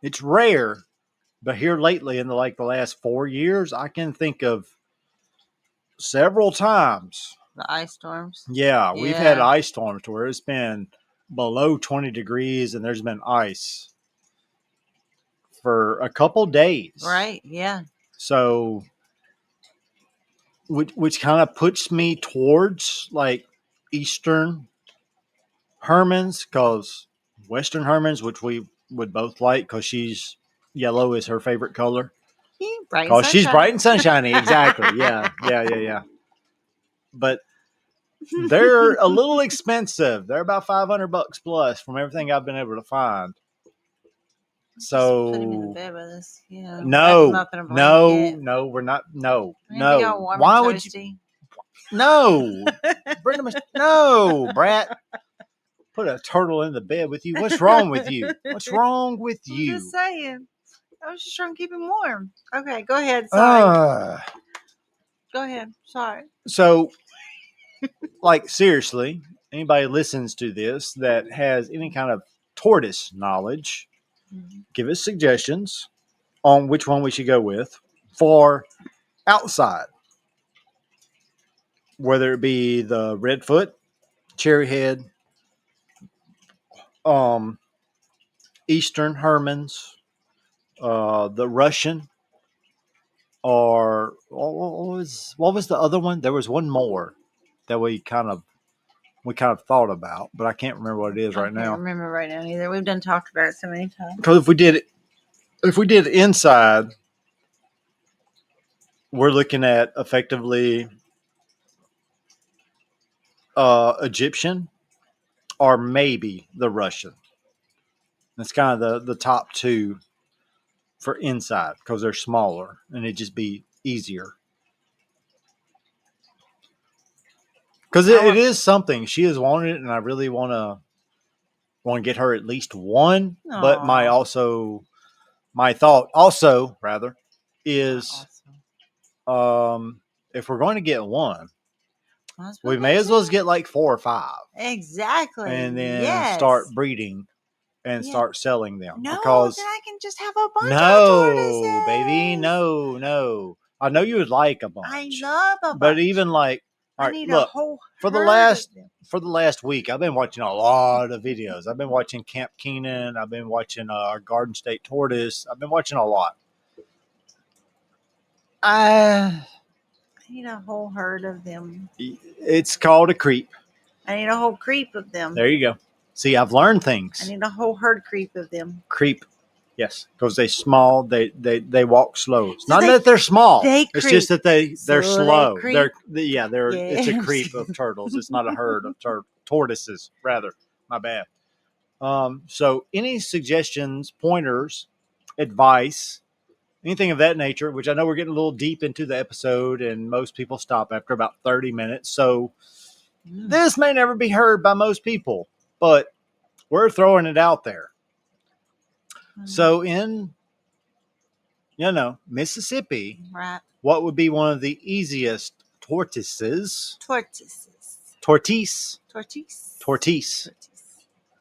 it's rare, but here lately in the last 4 years, I can think of several times. The ice storms. Yeah, we've had ice storms where it's been below 20 degrees and there's been ice for a couple days. Right, yeah. So, which kind of puts me towards like Eastern Hermans, because Western Hermans, which we would both like because she's yellow is her favorite color. Because she's bright and sunshiny. Exactly. Yeah. But they're a little expensive. They're about $500 plus from everything I've been able to find. So put him in the bed with us. Yeah. No, we're not. No. Why would you? No, Brenda, no, Brat. Put a turtle in the bed with you. What's wrong with you? What's wrong with you? I'm just saying. I was just trying to keep him warm. Okay, go ahead. Sorry. Go ahead. Sorry. So, like, seriously, anybody listens to this that has any kind of tortoise knowledge, give us suggestions on which one we should go with for outside. Whether it be the redfoot, cherryhead, Eastern Hermans, the Russian, or what was the other one? There was one more that we kind of thought about, but I can't remember what it is right now. I can't remember right now either. We've done talked about it so many times. Because if we did inside, we're looking at effectively Egyptian or maybe the Russian. That's kind of the top two for inside because they're smaller and it'd just be easier. Because it is something she has wanted it, and I really want to get her at least one. Aww. But my also my thought also, rather, is if we're going to get one, we may as well get like 4 or 5. Exactly. And then yes. start breeding and start selling them. No, because then I can just have a bunch of no, tortoises. baby, no. I know you would like a bunch. I love a bunch. But even like, all I right, need look, a whole for the last week, I've been watching a lot of videos. I've been watching Camp Keenan. I've been watching Garden State Tortoise. I've been watching a lot. I need a whole herd of them. It's called a creep. I need a whole creep of them. There you go. See, I've learned things. I need a whole herd creep of them. Creep. Yes, because they small. They walk slow. It's not that they're small. It's just that they're slow. They're It's a creep of turtles. It's not a herd of tortoises. Rather, my bad. So, any suggestions, pointers, advice, anything of that nature? Which I know we're getting a little deep into the episode, and most people stop after about 30 minutes. So, this may never be heard by most people, but we're throwing it out there. So in, Mississippi, right, what would be one of the easiest tortoises? Tortoise.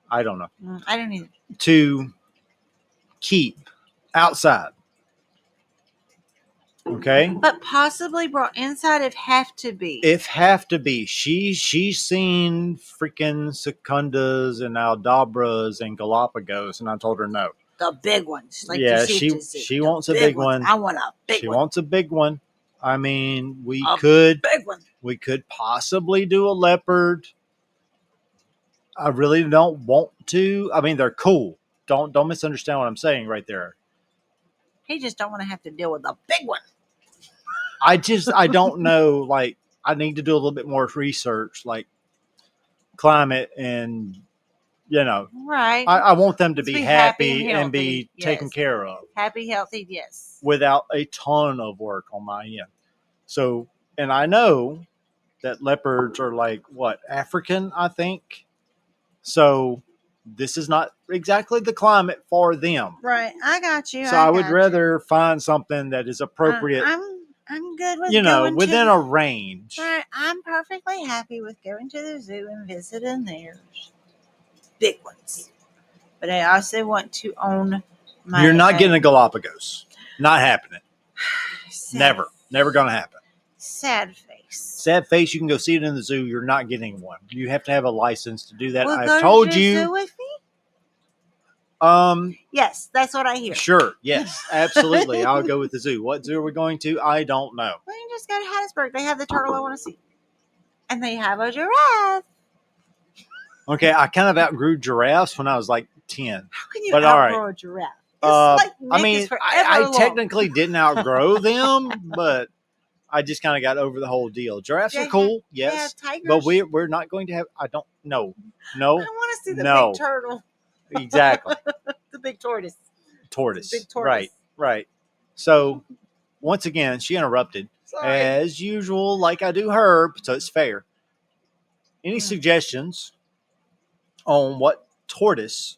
I don't know. I don't either. To keep outside. Okay. But possibly brought inside if have to be. She's seen freaking secundas and aldabras and Galapagos, and I told her no. The big ones. Like she wants a big one. I want a big one. She wants a big one. I mean, we could possibly do a leopard. I really don't want to. I mean, they're cool. Don't misunderstand what I'm saying right there. He just don't want to have to deal with a big one. I don't know. Like, I need to do a little bit more research, like climate and, right. I want them to be happy and be taken care of. Happy, healthy, yes. Without a ton of work on my end. So, and I know that leopards are like, African, I think. So this is not exactly the climate for them. Right. I got you. So I would rather find something that is appropriate. I'm good with going within a range. Right. I'm perfectly happy with going to the zoo and visiting their big ones. But I also want to own my You're not getting a Galapagos. Not happening. Never going to happen. Sad face. You can go see it in the zoo. You're not getting one. You have to have a license to do that. Well, I've told you. Zoo with me? Yes, that's what I hear. Sure. Yes, absolutely. I'll go with the zoo. What zoo are we going to? I don't know. We can just go to Hattiesburg. They have the turtle I want to see. And they have a giraffe. Okay, I kind of outgrew giraffes when I was like 10. How can you outgrow a giraffe? I technically didn't outgrow them, but I just kind of got over the whole deal. Giraffes are cool, yes, but we're not going to have. I don't know. No, I want to see the big turtle. Exactly, the big tortoise. Big tortoise. Right. So once again, she interrupted as usual, like I do her. So it's fair. Any suggestions on what tortoise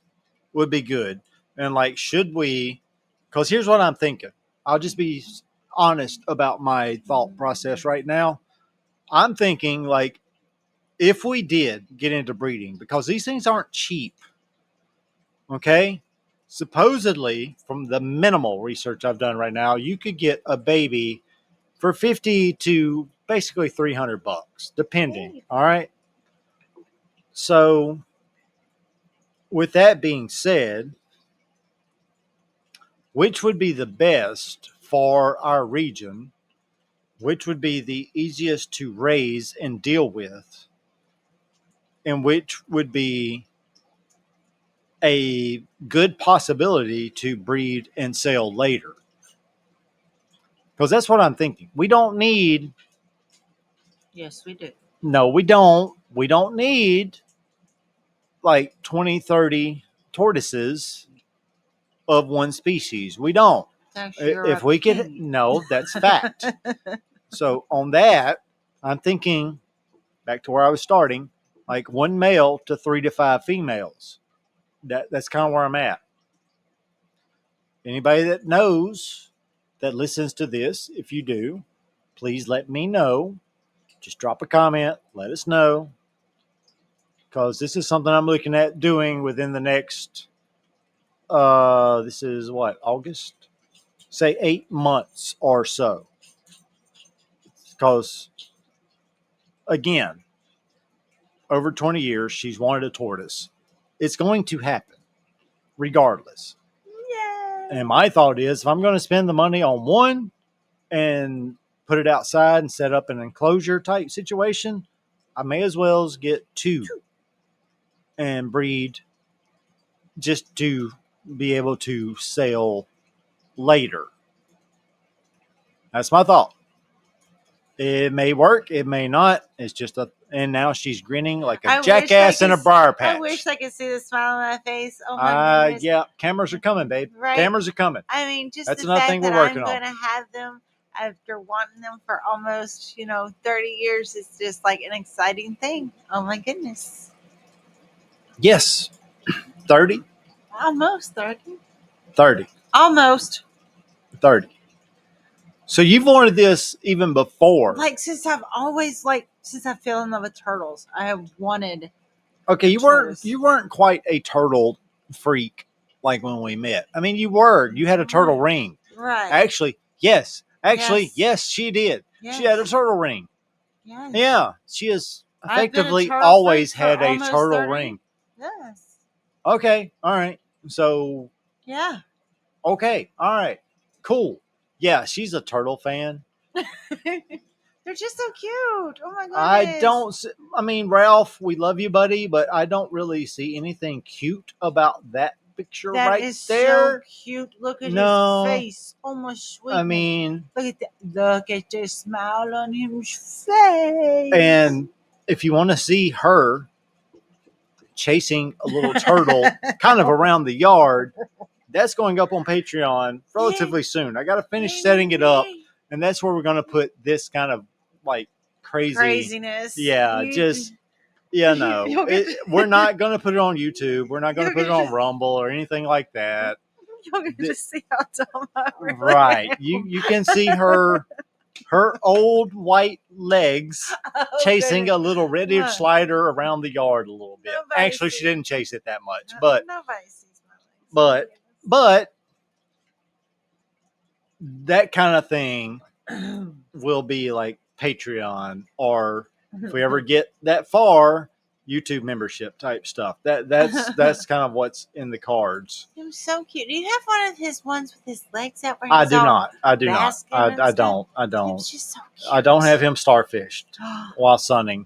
would be good? And like, should we? Because here's what I'm thinking. I'll just be honest about my thought process right now. I'm thinking like, if we did get into breeding, because these things aren't cheap. Okay. Supposedly, from the minimal research I've done right now, you could get a baby for $50 to basically $300, depending. All right. So, with that being said, which would be the best for our region? Which would be the easiest to raise and deal with? And which would be a good possibility to breed and sell later? Because that's what I'm thinking. We don't need. Yes, we do. No, we don't. We don't need like 20, 30 tortoises of one species. We don't. If we could, no, that's fact. So on that, I'm thinking back to where I was starting, like one male to 3 to 5 females. That's kind of where I'm at. Anybody that knows that listens to this, if you do, please let me know. Just drop a comment, let us know, because this is something I'm looking at doing within the next. This is what, August? Say 8 months or so. Because again, over 20 years, she's wanted a tortoise. It's going to happen, regardless. Yay. And my thought is, if I'm going to spend the money on one and put it outside and set up an enclosure type situation, I may as well get two and breed just to be able to sell later. That's my thought. It may work, it may not. It's just a. And now she's grinning like a jackass in a briar patch. I wish I could see the smile on my face. Oh my goodness. Yeah, cameras are coming, babe. Right? Cameras are coming. I mean, just That's the another fact thing we're that working I'm on. going to have them after wanting them for almost, 30 years is just like an exciting thing. Oh my goodness. Yes. 30? Almost 30. 30. Almost. 30. So you've wanted this even before. Like since I fell in love with turtles, I have wanted. Okay, you weren't quite a turtle freak like when we met. I mean, you were. You had a turtle ring. Right. Actually, yes, she did. Yes. She had a turtle ring. Yes. Yeah, she has I've been a effectively turtle always freak for had a almost turtle 30. ring. Yes. Okay, all right. So, Yeah. okay, all right. Cool. Yeah, she's a turtle fan. They're just so cute. Oh my goodness. I mean, Ralph, we love you, buddy, but I don't really see anything cute about that picture That right is there. so cute. Look at No. his face. Oh my sweetness. I mean, look at the smile on his face. And if you want to see her chasing a little turtle kind of around the yard, that's going up on Patreon relatively soon. I got to finish setting it up, and that's where we're going to put this kind of like craziness. Yeah, no. We're not going to put it on YouTube. We're not going to put it on Rumble or anything like that. You're going to see how dumb I really Right. am. You can see her old white legs chasing a little red-eared slider around the yard a little bit. Actually, she didn't chase it that much, but nobody sees my legs. But that kind of thing will be like Patreon, or if we ever get that far, YouTube membership type stuff. That's kind of what's in the cards. It was so cute. Do you have one of his ones with his legs out? Where I do not. I don't. It was just so cute. I don't have him starfished while sunning.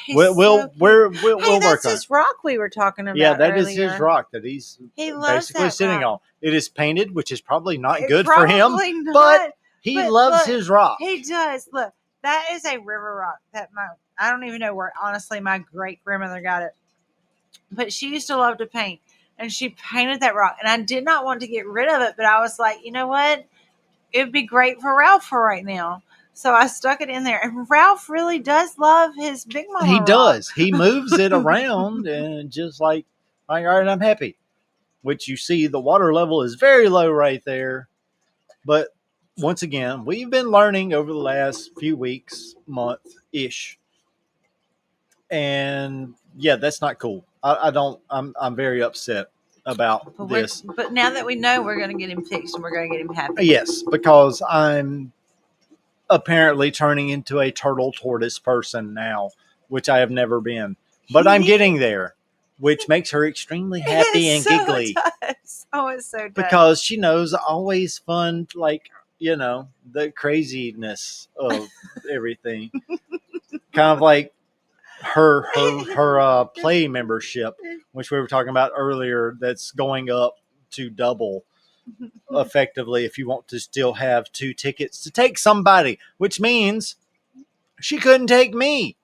We'll work on his rock we were talking about. Yeah, that earlier. is his rock that he's basically sitting on. It is painted, which is probably not good for him, but he loves his rock. He does. Look, that is a river rock. I don't even know where. Honestly, my great grandmother got it, but she used to love to paint, and she painted that rock. And I did not want to get rid of it, but I was like, you know what? It'd be great for Ralph for right now. So I stuck it in there, and Ralph really does love his Big Mama. He does. He moves it around, and just like, all right, I'm happy. Which you see, the water level is very low right there. But once again, we've been learning over the last few weeks, month ish, and yeah, that's not cool. I'm very upset about this. But now that we know, we're going to get him fixed, and we're going to get him happy. Yes, because I'm apparently turning into a turtle tortoise person now, which I have never been. But I'm getting there, which makes her extremely happy and giggly. Oh, it's so does. Because she knows always fun, like, the craziness of everything. Kind of like her play membership, which we were talking about earlier, that's going up to double effectively if you want to still have 2 tickets to take somebody, which means she couldn't take me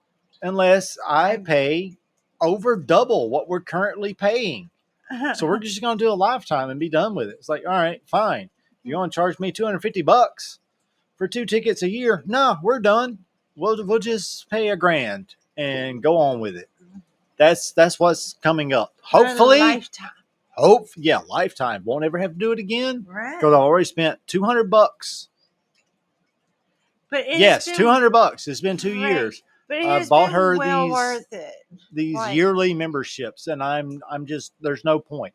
unless I pay over double what we're currently paying. So we're just going to do a lifetime and be done with it. It's like, all right, fine. You want to charge me $250 for 2 tickets a year? No, we're done. We'll just pay $1,000 and go on with it. That's what's coming up. Hopefully, lifetime. Won't ever have to do it again Right. because I already spent $200. But Yes, $200. It's been 2 years. But it I has bought been her well worth it. these Like- yearly memberships, and I'm just there's no point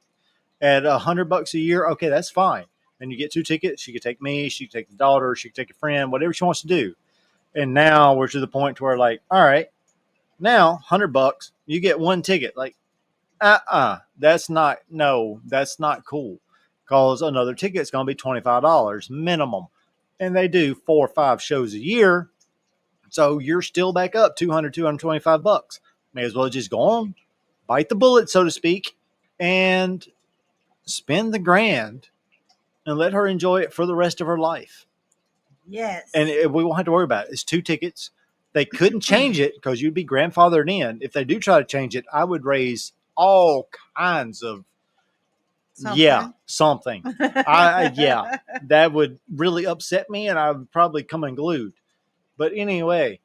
at $100 a year. Okay, that's fine. And you get 2 tickets. She could take me. She could take the daughter. She could take a friend. Whatever she wants to do. And now we're to the point to where like, all right, now $100 you get 1 ticket. Like, that's not cool. Because another ticket's going to be $25 minimum, and they do 4 or 5 shows a year. So you're still back up $225. May as well just go on, bite the bullet, so to speak, and spend the grand and let her enjoy it for the rest of her life. Yes. And we won't have to worry about it. It's 2 tickets. They couldn't change it because you'd be grandfathered in. If they do try to change it, I would raise all kinds of something. That would really upset me, and I would probably come unglued. But anyway,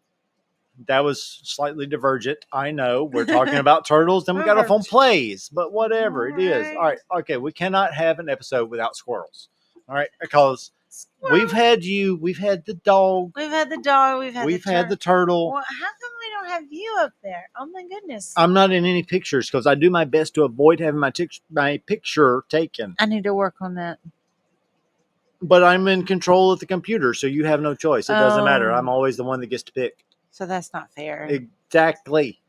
that was slightly divergent. I know we're talking about turtles, then we got off on plays, but whatever it is. All right, okay, we cannot have an episode without squirrels. All right, because we've had the dog, we've had the dog, we've had the turtle. Well, how come we don't have you up there? Oh my goodness! I'm not in any pictures because I do my best to avoid having my picture taken. I need to work on that. But I'm in control of the computer, so you have no choice. It doesn't matter. I'm always the one that gets to pick. So that's not fair. Exactly.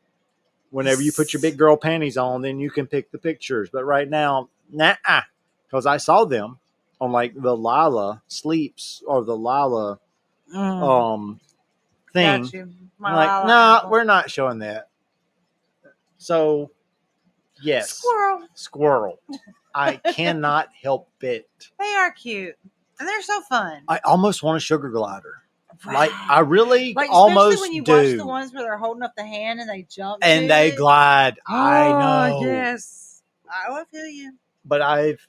Whenever you put your big girl panties on, then you can pick the pictures. But right now, because I saw them on like the Lila Sleeps or the Lila thing. Got you. I'm like, we're not showing that. So, yes. Squirrel. I cannot help it. They are cute. And they're so fun. I almost want a sugar glider. Right. Like, I really like, almost when you do. watch the ones where they're holding up the hand and they jump and they glide. I know. Yes. I feel you. But I've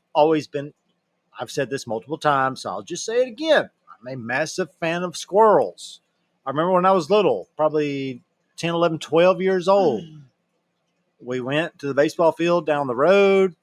said this multiple times, so I'll just say it again. I'm a massive fan of squirrels. I remember when I was little, probably 10, 11, 12 years old, we went to the baseball field down the road.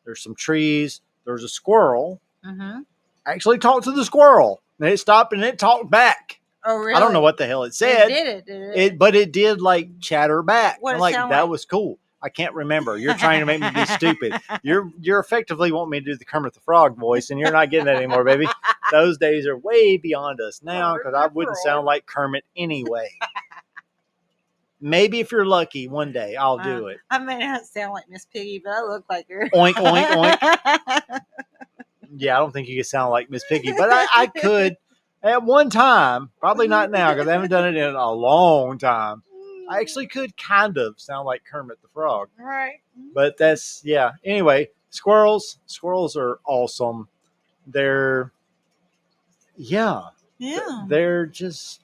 There's some trees. There's a squirrel. Mm-hmm. I actually talked to the squirrel, and it stopped and it talked back. Oh, really? I don't know what the hell it said. Did it? But it did like chatter back. What I'm like, that was cool. I can't remember. You're trying to make me be stupid. You're effectively wanting me to do the Kermit the Frog voice, and you're not getting that anymore, baby. Those days are way beyond us now because I wouldn't sound like Kermit anyway. Maybe if you're lucky, one day I'll do it. I may not sound like Miss Piggy, but I look like her. Oink, oink, oink. Yeah, I don't think you could sound like Miss Piggy, but I could at one time. Probably not now because I haven't done it in a long time. I actually could kind of sound like Kermit the Frog. Right. But that's, Anyway, squirrels are awesome. They're just...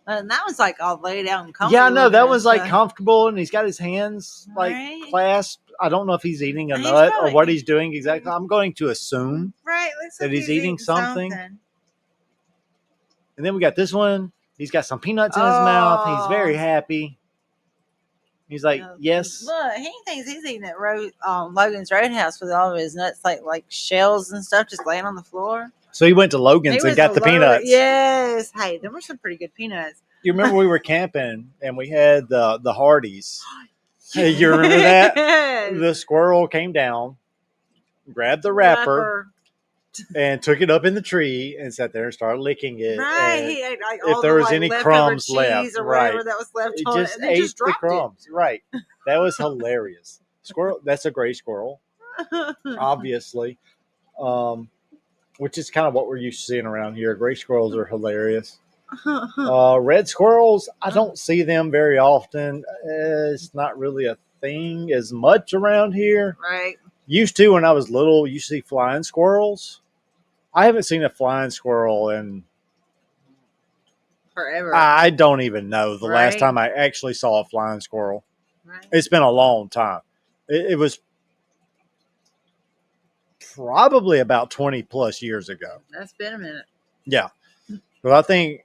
And that was like all laid out and comfortable. Yeah, no, that was like comfortable, and he's got his hands like clasped. I don't know if he's eating a nut or what he's doing exactly. I'm going to assume that he's eating something. And then we got this one. He's got some peanuts in his mouth. He's very happy. He's like, yes. Look, he thinks he's eating at Logan's Roadhouse with all of his nuts, like shells and stuff, just laying on the floor. So he went to Logan's and got the peanuts. Yes. Hey, there were some pretty good peanuts. You remember we were camping and we had the Hardys. Hey, you remember that? The squirrel came down, grabbed the wrapper, and took it up in the tree and sat there and started licking it. Right. He ate like if there was any crumbs left, or whatever that was left on just ate the crumbs. Right. That was hilarious. Squirrel. That's a gray squirrel, obviously. Which is kind of what we're used to seeing around here. Gray squirrels are hilarious. Red squirrels, I don't see them very often. It's not really a thing as much around here. Right. Used to when I was little, you see flying squirrels. I haven't seen a flying squirrel in forever. I don't even know the last time I actually saw a flying squirrel. Right. It's been a long time. It was probably about 20 plus years ago. That's been a minute. Yeah. But I think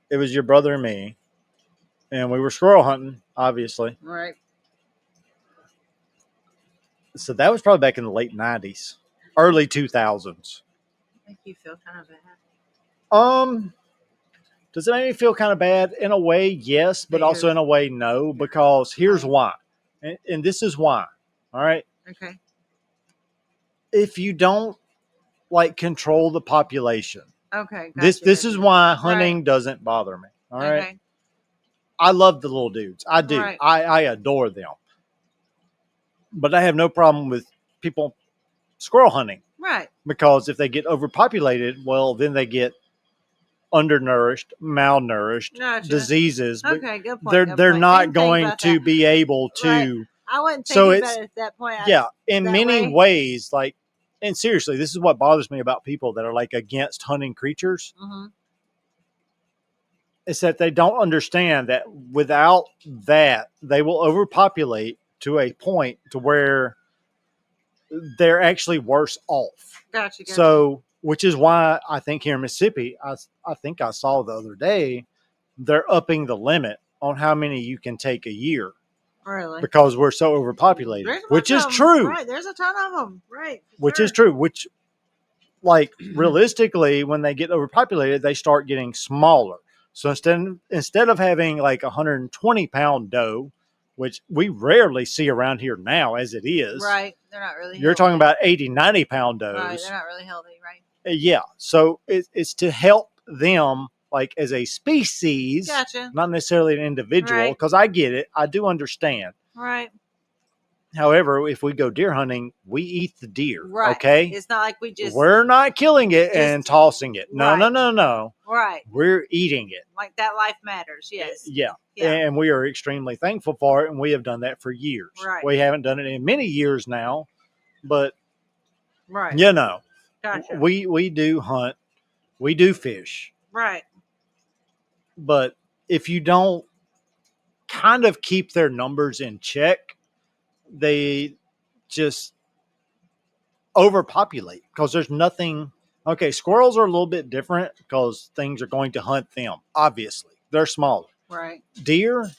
it was your brother and me, and we were squirrel hunting, obviously. Right. So that was probably back in the late 90s, early 2000s. Make you feel kind of bad. Um, does it make me feel kind of bad? In a way, yes, but also in a way, no, because here's why. And this is why. All right. Okay. If you don't like control the population, Okay. this is why hunting doesn't bother me. All right. Okay. I love the little dudes. I do. Right. I adore them. But I have no problem with people squirrel hunting. Right. Because if they get overpopulated, well, then they get undernourished, malnourished, diseases. But okay, good point. they're not going to be able to. Right. I wasn't thinking about it at that point. Yeah, in many ways, like, and seriously, this is what bothers me about people that are like against hunting creatures. Mm-hmm. Is that they don't understand that without that, they will overpopulate to a point to where they're actually worse off. Gotcha. So, which is why I think here in Mississippi, I think I saw the other day, they're upping the limit on how many you can take a year. Really? Because we're so overpopulated, which is true. Right, there's a ton of them. Right. Which is true. Which, like, realistically, when they get overpopulated, they start getting smaller. So instead of having like 120-pound doe, which we rarely see around here now as it is. Right. They're not really. You're talking about 80, 90-pound does. Right. They're not really healthy, right? Yeah. So it's to help them, like, as a species. Gotcha. Not necessarily an individual, because I get it. I do understand. Right. However, if we go deer hunting, we eat the deer. Right. Okay. It's not like we just. We're not killing it and tossing it. No, right. no. Right. We're eating it. Like that life matters. Yes. Yeah. And we are extremely thankful for it. And we have done that for years. Right. We haven't done it in many years now, but right. You know, Gotcha. We do hunt, we do fish. Right. But if you don't kind of keep their numbers in check, they just overpopulate because there's nothing. Okay, squirrels are a little bit different because things are going to hunt them. Obviously, they're smaller. Right. Deer,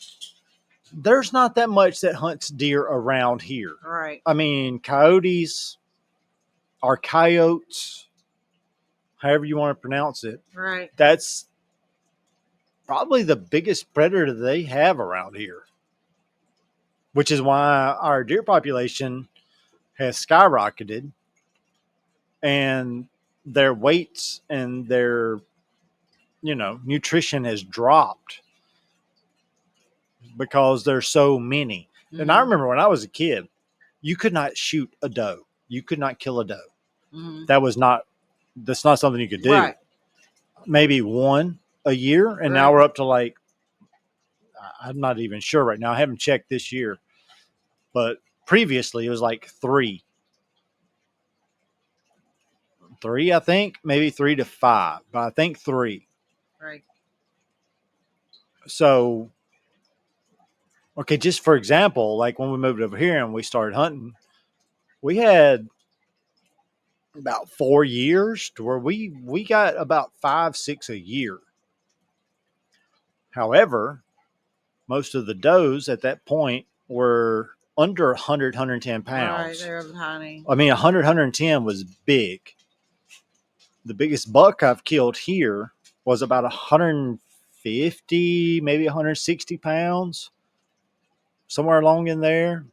there's not that much that hunts deer around here. Right. I mean, coyotes or coyotes, however you want to pronounce it. Right. That's probably the biggest predator they have around here, which is why our deer population has skyrocketed and their weights and their, nutrition has dropped because there's so many. Mm-hmm. And I remember when I was a kid, you could not shoot a doe. You could not kill a doe. Mm-hmm. That's not something you could do. Right. Maybe one a year. And now we're up to like, I'm not even sure right now. I haven't checked this year, but previously it was like three, I think, maybe 3 to 5, but I think 3. Right. So, okay, just for example, like when we moved over here and we started hunting, we had about 4 years to where we got about 5, 6 a year. However, most of the does at that point were under 100, 110 pounds. Right, they were tiny. I mean, 100, 110 was big. The biggest buck I've killed here was about 150, maybe 160 pounds, somewhere along in there.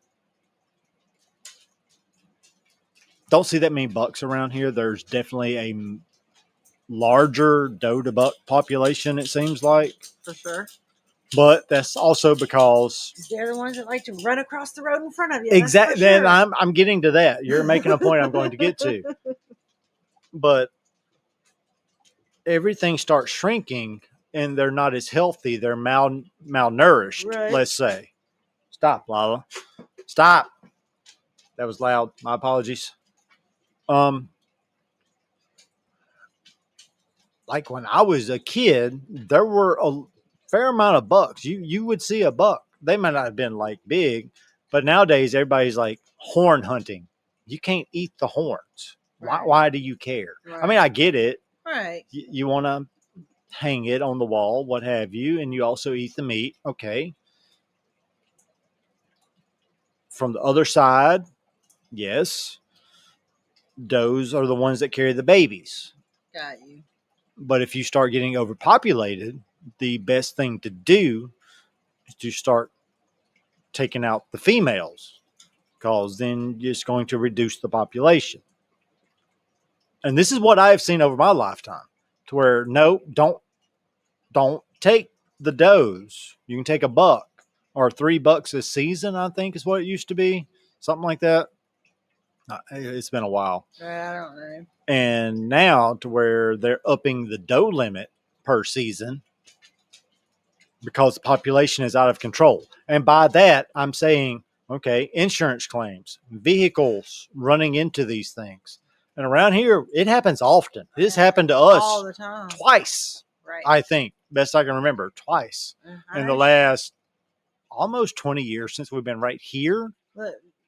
Don't see that many bucks around here. There's definitely a larger doe to buck population, it seems like. For sure. But that's also because they're the ones that like to run across the road in front of you. Exactly. Sure. I'm getting to that. You're making a point I'm going to get to. But everything starts shrinking and they're not as healthy. They're malnourished, right. Let's say. Stop, Lala. Stop. That was loud. My apologies. Like when I was a kid, there were a fair amount of bucks. You would see a buck. They might not have been like big, but nowadays everybody's like horn hunting. You can't eat the horns. Right. Why do you care? Right. I mean, I get it. Right. You want to hang it on the wall, what have you, and you also eat the meat. Okay. From the other side, Yes, those are the ones that carry the babies. Got you. But if you start getting overpopulated, the best thing to do is to start taking out the females because then it's going to reduce the population. And this is what I've seen over my lifetime to where no, don't take the does. You can take a buck or $3 a season, I think is what it used to be. Something like that. It's been a while. I don't know. And now to where they're upping the doe limit per season because the population is out of control. And by that, I'm saying, okay, insurance claims, vehicles running into these things. And around here, it happens often. This happened to us all the time. Twice, right? I think, best I can remember, twice in the last almost 20 years since we've been right here.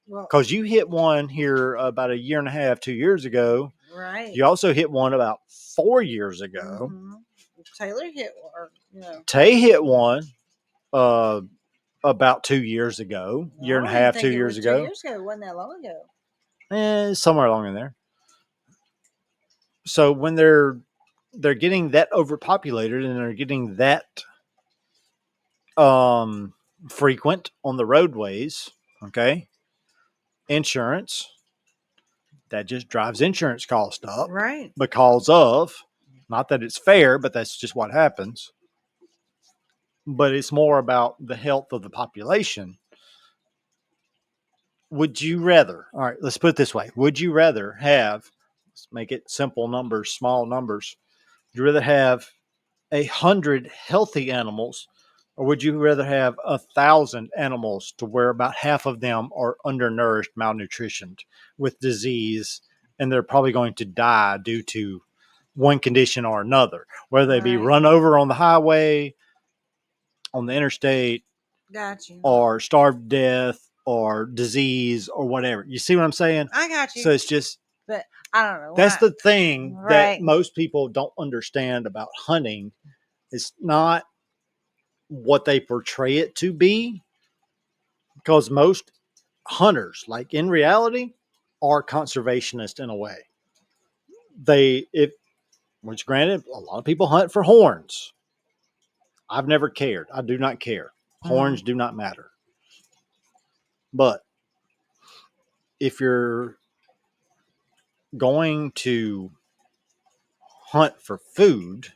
Because you hit one here about a year and a half, 2 years ago. Right. You also hit one about 4 years ago. Mm-hmm. Taylor hit one. Tay hit one about 2 years ago, year and a half, 2 years ago. 2 years ago. It wasn't that long ago. Somewhere along in there. So when they're getting that overpopulated and they're getting that frequent on the roadways, okay, insurance, that just drives insurance cost up. Right. Because of, not that it's fair, but that's just what happens. But it's more about the health of the population. Would you rather, all right, let's put it this way. Would you rather have, let's make it simple numbers, small numbers. Would you rather have 100 healthy animals, or would you rather have 1,000 animals to where about half of them are undernourished, malnutritioned with disease, and they're probably going to die due to one condition or another, whether they be run over on the highway, on the interstate, or starved to death, or disease, or whatever. You see what I'm saying? I got you. So it's just, but I don't know. That's the thing that Right. most people don't understand about hunting. It's not what they portray it to be, because most hunters, like in reality, are conservationists in a way. Which granted, a lot of people hunt for horns. I've never cared. I do not care. Horns do not matter. But if you're going to hunt for food,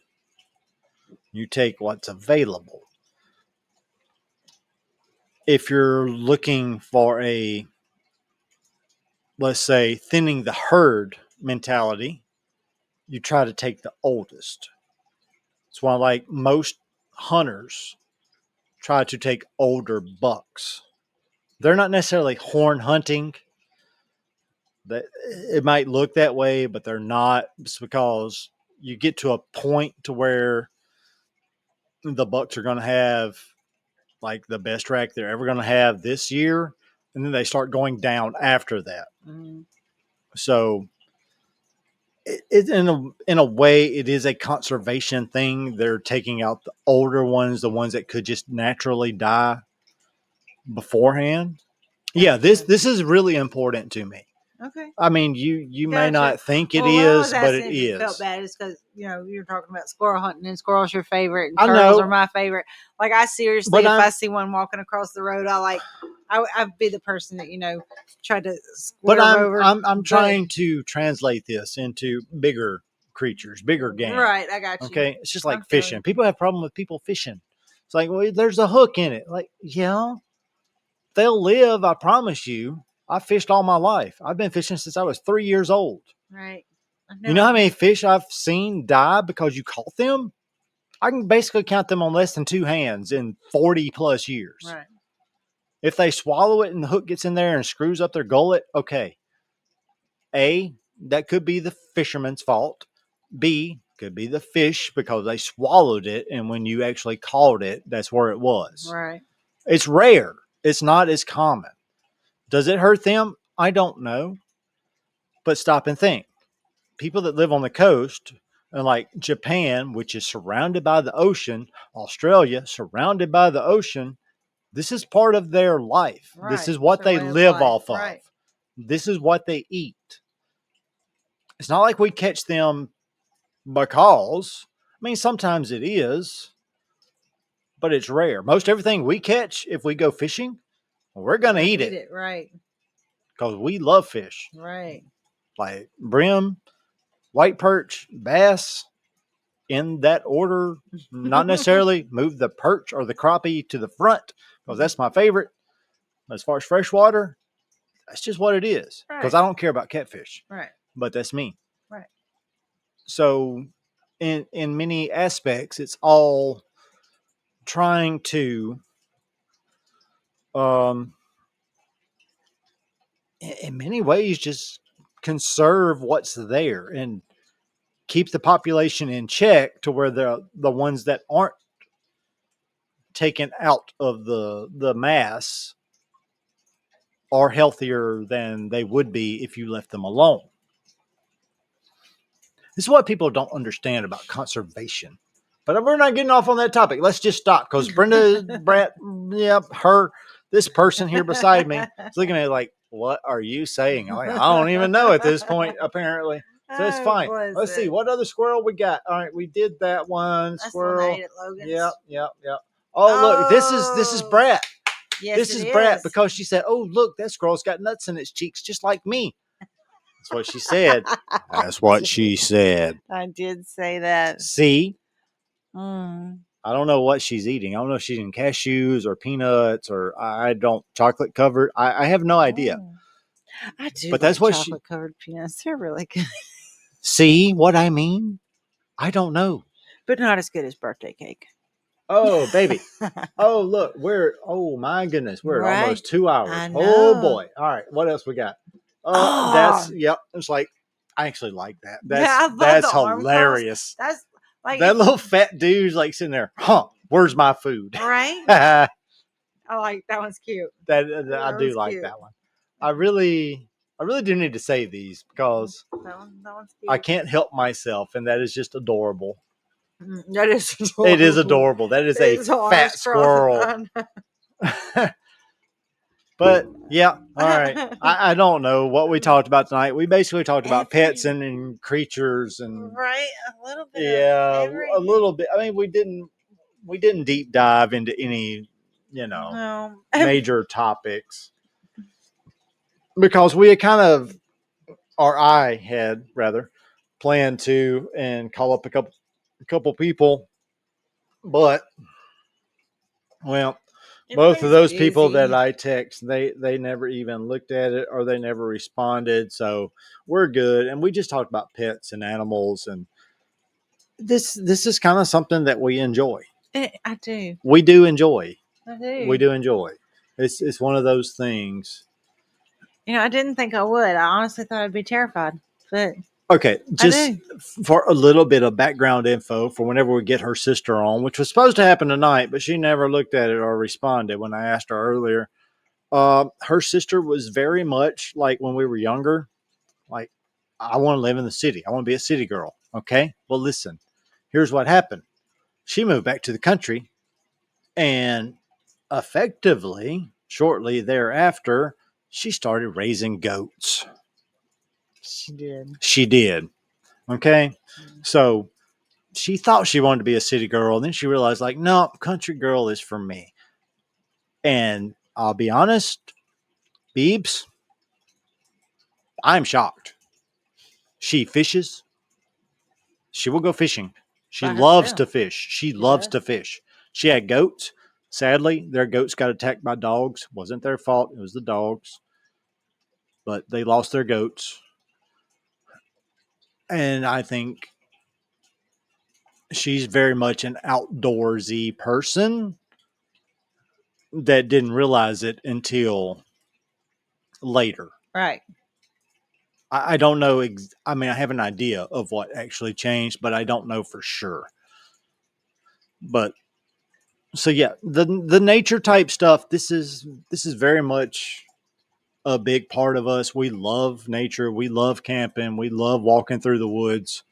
you take what's available. If you're looking for a, let's say, thinning the herd mentality, you try to take the oldest. It's why, like, most hunters try to take older bucks. They're not necessarily horn hunting. It might look that way, but they're not. It's because you get to a point to where the bucks are going to have like the best rack they're ever going to have this year, and then they start going down after that. Mm-hmm. So in a way, it is a conservation thing. They're taking out the older ones, the ones that could just naturally die beforehand. Yeah, this is really important to me. Okay. I mean, you may not think it is, but it is. Felt bad is because you're talking about squirrel hunting, and squirrels your favorite, and turtles are my favorite. Like, I seriously, if I see one walking across the road, I'd be the person that try to squirt over. I'm trying to translate this into bigger creatures, bigger game. Right, I got you. Okay, it's just like fishing. People have a problem with people fishing. It's like, well, there's a hook in it. Like, yeah, they'll live. I promise you. I fished all my life. I've been fishing since I was 3 years old. Right. You know how many fish I've seen die because you caught them? I can basically count them on less than 2 hands in 40 plus years. Right. If they swallow it and the hook gets in there and screws up their gullet, okay. A, that could be the fisherman's fault. B, could be the fish because they swallowed it, and when you actually caught it, that's where it was. Right. It's rare. It's not as common. Does it hurt them? I don't know. But stop and think. People that live on the coast, and like Japan, which is surrounded by the ocean, Australia, surrounded by the ocean, this is part of their life. Right. This is what they live off of. This is what they eat. It's not like we catch them because, I mean, sometimes it is, but it's rare. Most everything we catch, if we go fishing, we're going to eat it Right. because we love fish. Right. Like brim, white perch, bass, in that order. Not necessarily move the perch or the crappie to the front because that's my favorite. As far as freshwater, that's just what it is because Right. I don't care about catfish, Right. but that's me. Right. So, in many aspects, it's all trying to, um, in many ways, just conserve what's there and keep the population in check to where the ones that aren't taken out of the mass are healthier than they would be if you left them alone. This is what people don't understand about conservation. But we're not getting off on that topic. Let's just stop because Brenda, Brat, yep, her, this person here beside me is looking at me like, what are you saying? I'm like, I don't even know at this point, apparently. So it's fine. Let's see. What other squirrel we got? All right, we did that one. That's Squirrel. The one I ate at Logan's. Yep. Oh, look, this is Brat. Yes, this is Brat because she said, oh, look, that squirrel's got nuts in its cheeks just like me. That's what she said. That's what she said. I did say that. See? Mm. I don't know what she's eating. I don't know if she's eating cashews or peanuts or I don't chocolate covered. I have no idea. Oh. I do, but that's what chocolate covered peanuts. They're really good. See what I mean? I don't know, but not as good as birthday cake. Oh, baby. Oh, look, oh my goodness, we're at Right. almost 2 hours. I know. Oh boy. All right, what else we got? That's yep. It's like I actually like that. That's hilarious. That's like that little fat dude's like sitting there. Huh? Where's my food? Right. I like that one's cute. I do like cute. That one. I really do need to say these because that one's cute. I can't help myself, and that is just adorable. That is adorable. It is adorable. That is a fat squirrel. But yeah, all right. I don't know what we talked about tonight. We basically talked about pets and creatures and right, a little bit. Yeah, a little bit. I mean, we didn't deep dive into any, major topics because we had kind of, or I had rather, planned to and call up a couple people, but well. Both of those people that I text, they never even looked at it or they never responded. So we're good. And we just talked about pets and animals, and this is kind of something that we enjoy. I do. We do enjoy. I do. We do enjoy. It's one of those things. I didn't think I would. I honestly thought I'd be terrified, but okay, just for a little bit of background info for whenever we get her sister on, which was supposed to happen tonight, but she never looked at it or responded when I asked her earlier. Her sister was very much like when we were younger, like, I want to live in the city. I want to be a city girl. Okay. Well, listen, here's what happened. She moved back to the country and effectively, shortly thereafter, she started raising goats. She did. Okay. So she thought she wanted to be a city girl. Then she realized, like, no, country girl is for me. And I'll be honest, Beebs, I'm shocked. She fishes. She will go fishing. She loves to fish. She loves to fish. She had goats. Sadly, their goats got attacked by dogs. Wasn't their fault. It was the dogs. But they lost their goats. And I think she's very much an outdoorsy person that didn't realize it until later. Right. I don't know. I mean, I have an idea of what actually changed, but I don't know for sure. But so yeah, the nature type stuff. This is very much a big part of us. We love nature. We love camping. We love walking through the woods,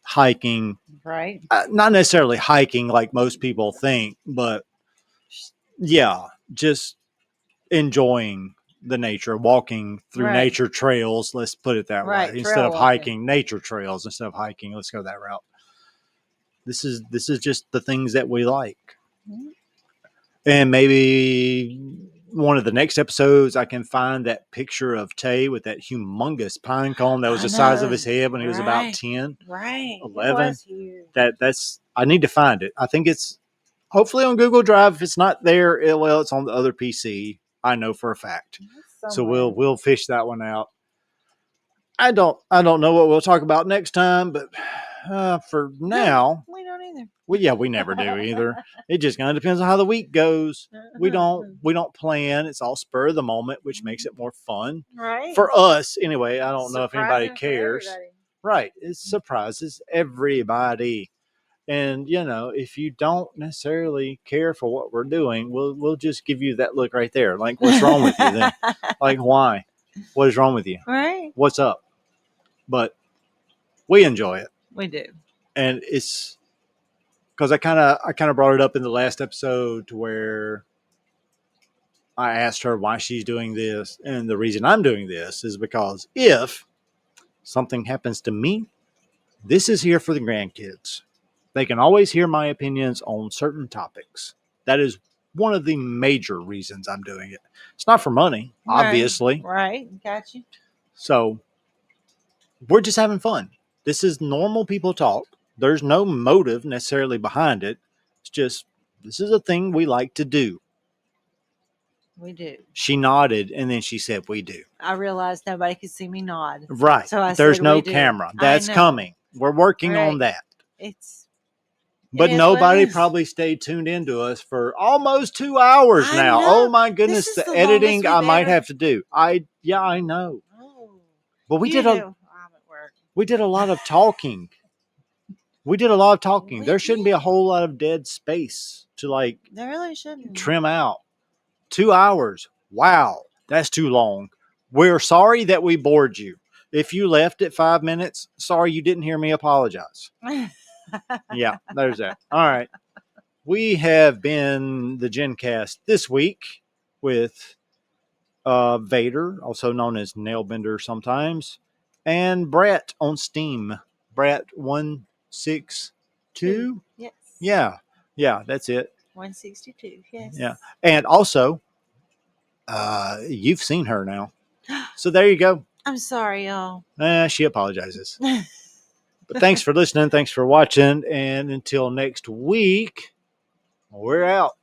hiking. Right. Not necessarily hiking like most people think, but yeah, just enjoying the nature, walking through Right. nature trails. Let's put it that Right, way. trail Instead of walking. hiking, nature trails. Instead of hiking, let's go that route. This is just the things that we like. Mhm. And maybe one of the next episodes, I can find that picture of Tay with that humongous pine cone that was the size of his head when he was about 10, Right. 11. It was huge. That's I need to find it. I think it's hopefully on Google Drive. If it's not there, it's on the other PC. I know for a fact. So we'll fish that one out. I don't know what we'll talk about next time, but for now, we don't either. we never do either. It just kind of depends on how the week goes. We don't plan. It's all spur of the moment, which makes it more fun Right. for us anyway. I don't know if anybody Surprising for cares. everybody. Right? It surprises everybody. And if you don't necessarily care for what we're doing, we'll just give you that look right there. Like, what's wrong with you then? Like, why? What is wrong with you? Right. What's up? But we enjoy it, We do. and it's because I kind of brought it up in the last episode to where I asked her why she's doing this, and the reason I'm doing this is because if something happens to me, this is here for the grandkids. They can always hear my opinions on certain topics. That is one of the major reasons I'm doing it. It's not for money, obviously. Right. Got you. So we're just having fun. This is normal people talk. There's no motive necessarily behind it. It's just, this is a thing we like to do. We do. She nodded and then she said, we do. I realized nobody could see me nod. Right. So There's said, no we do. camera. I That's know. coming. We're working on Right. that. It But is nobody what it is. probably stayed tuned into us for almost 2 hours I now. know. Oh my goodness, This is the the longest editing I we've might ever- have to do. I know. Oh. But we You did do. a I'm at work. we did a lot of talking. We did a lot of talking. We There shouldn't be a did. whole lot of dead space to like There really shouldn't. trim out. 2 hours. Wow, that's too long. We're sorry that we bored you. If you left at 5 minutes, sorry you didn't hear me apologize. Yeah, there's that. All right. We have been the GenCast this week with Vader, also known as Nailbender sometimes, and Brat on Steam. Brat162? Yes. Yeah, that's it. 162. Yes. Yeah. And also, you've seen her now. So there you go. I'm sorry, y'all. She apologizes. But thanks for listening. Thanks for watching. And until next week, we're out.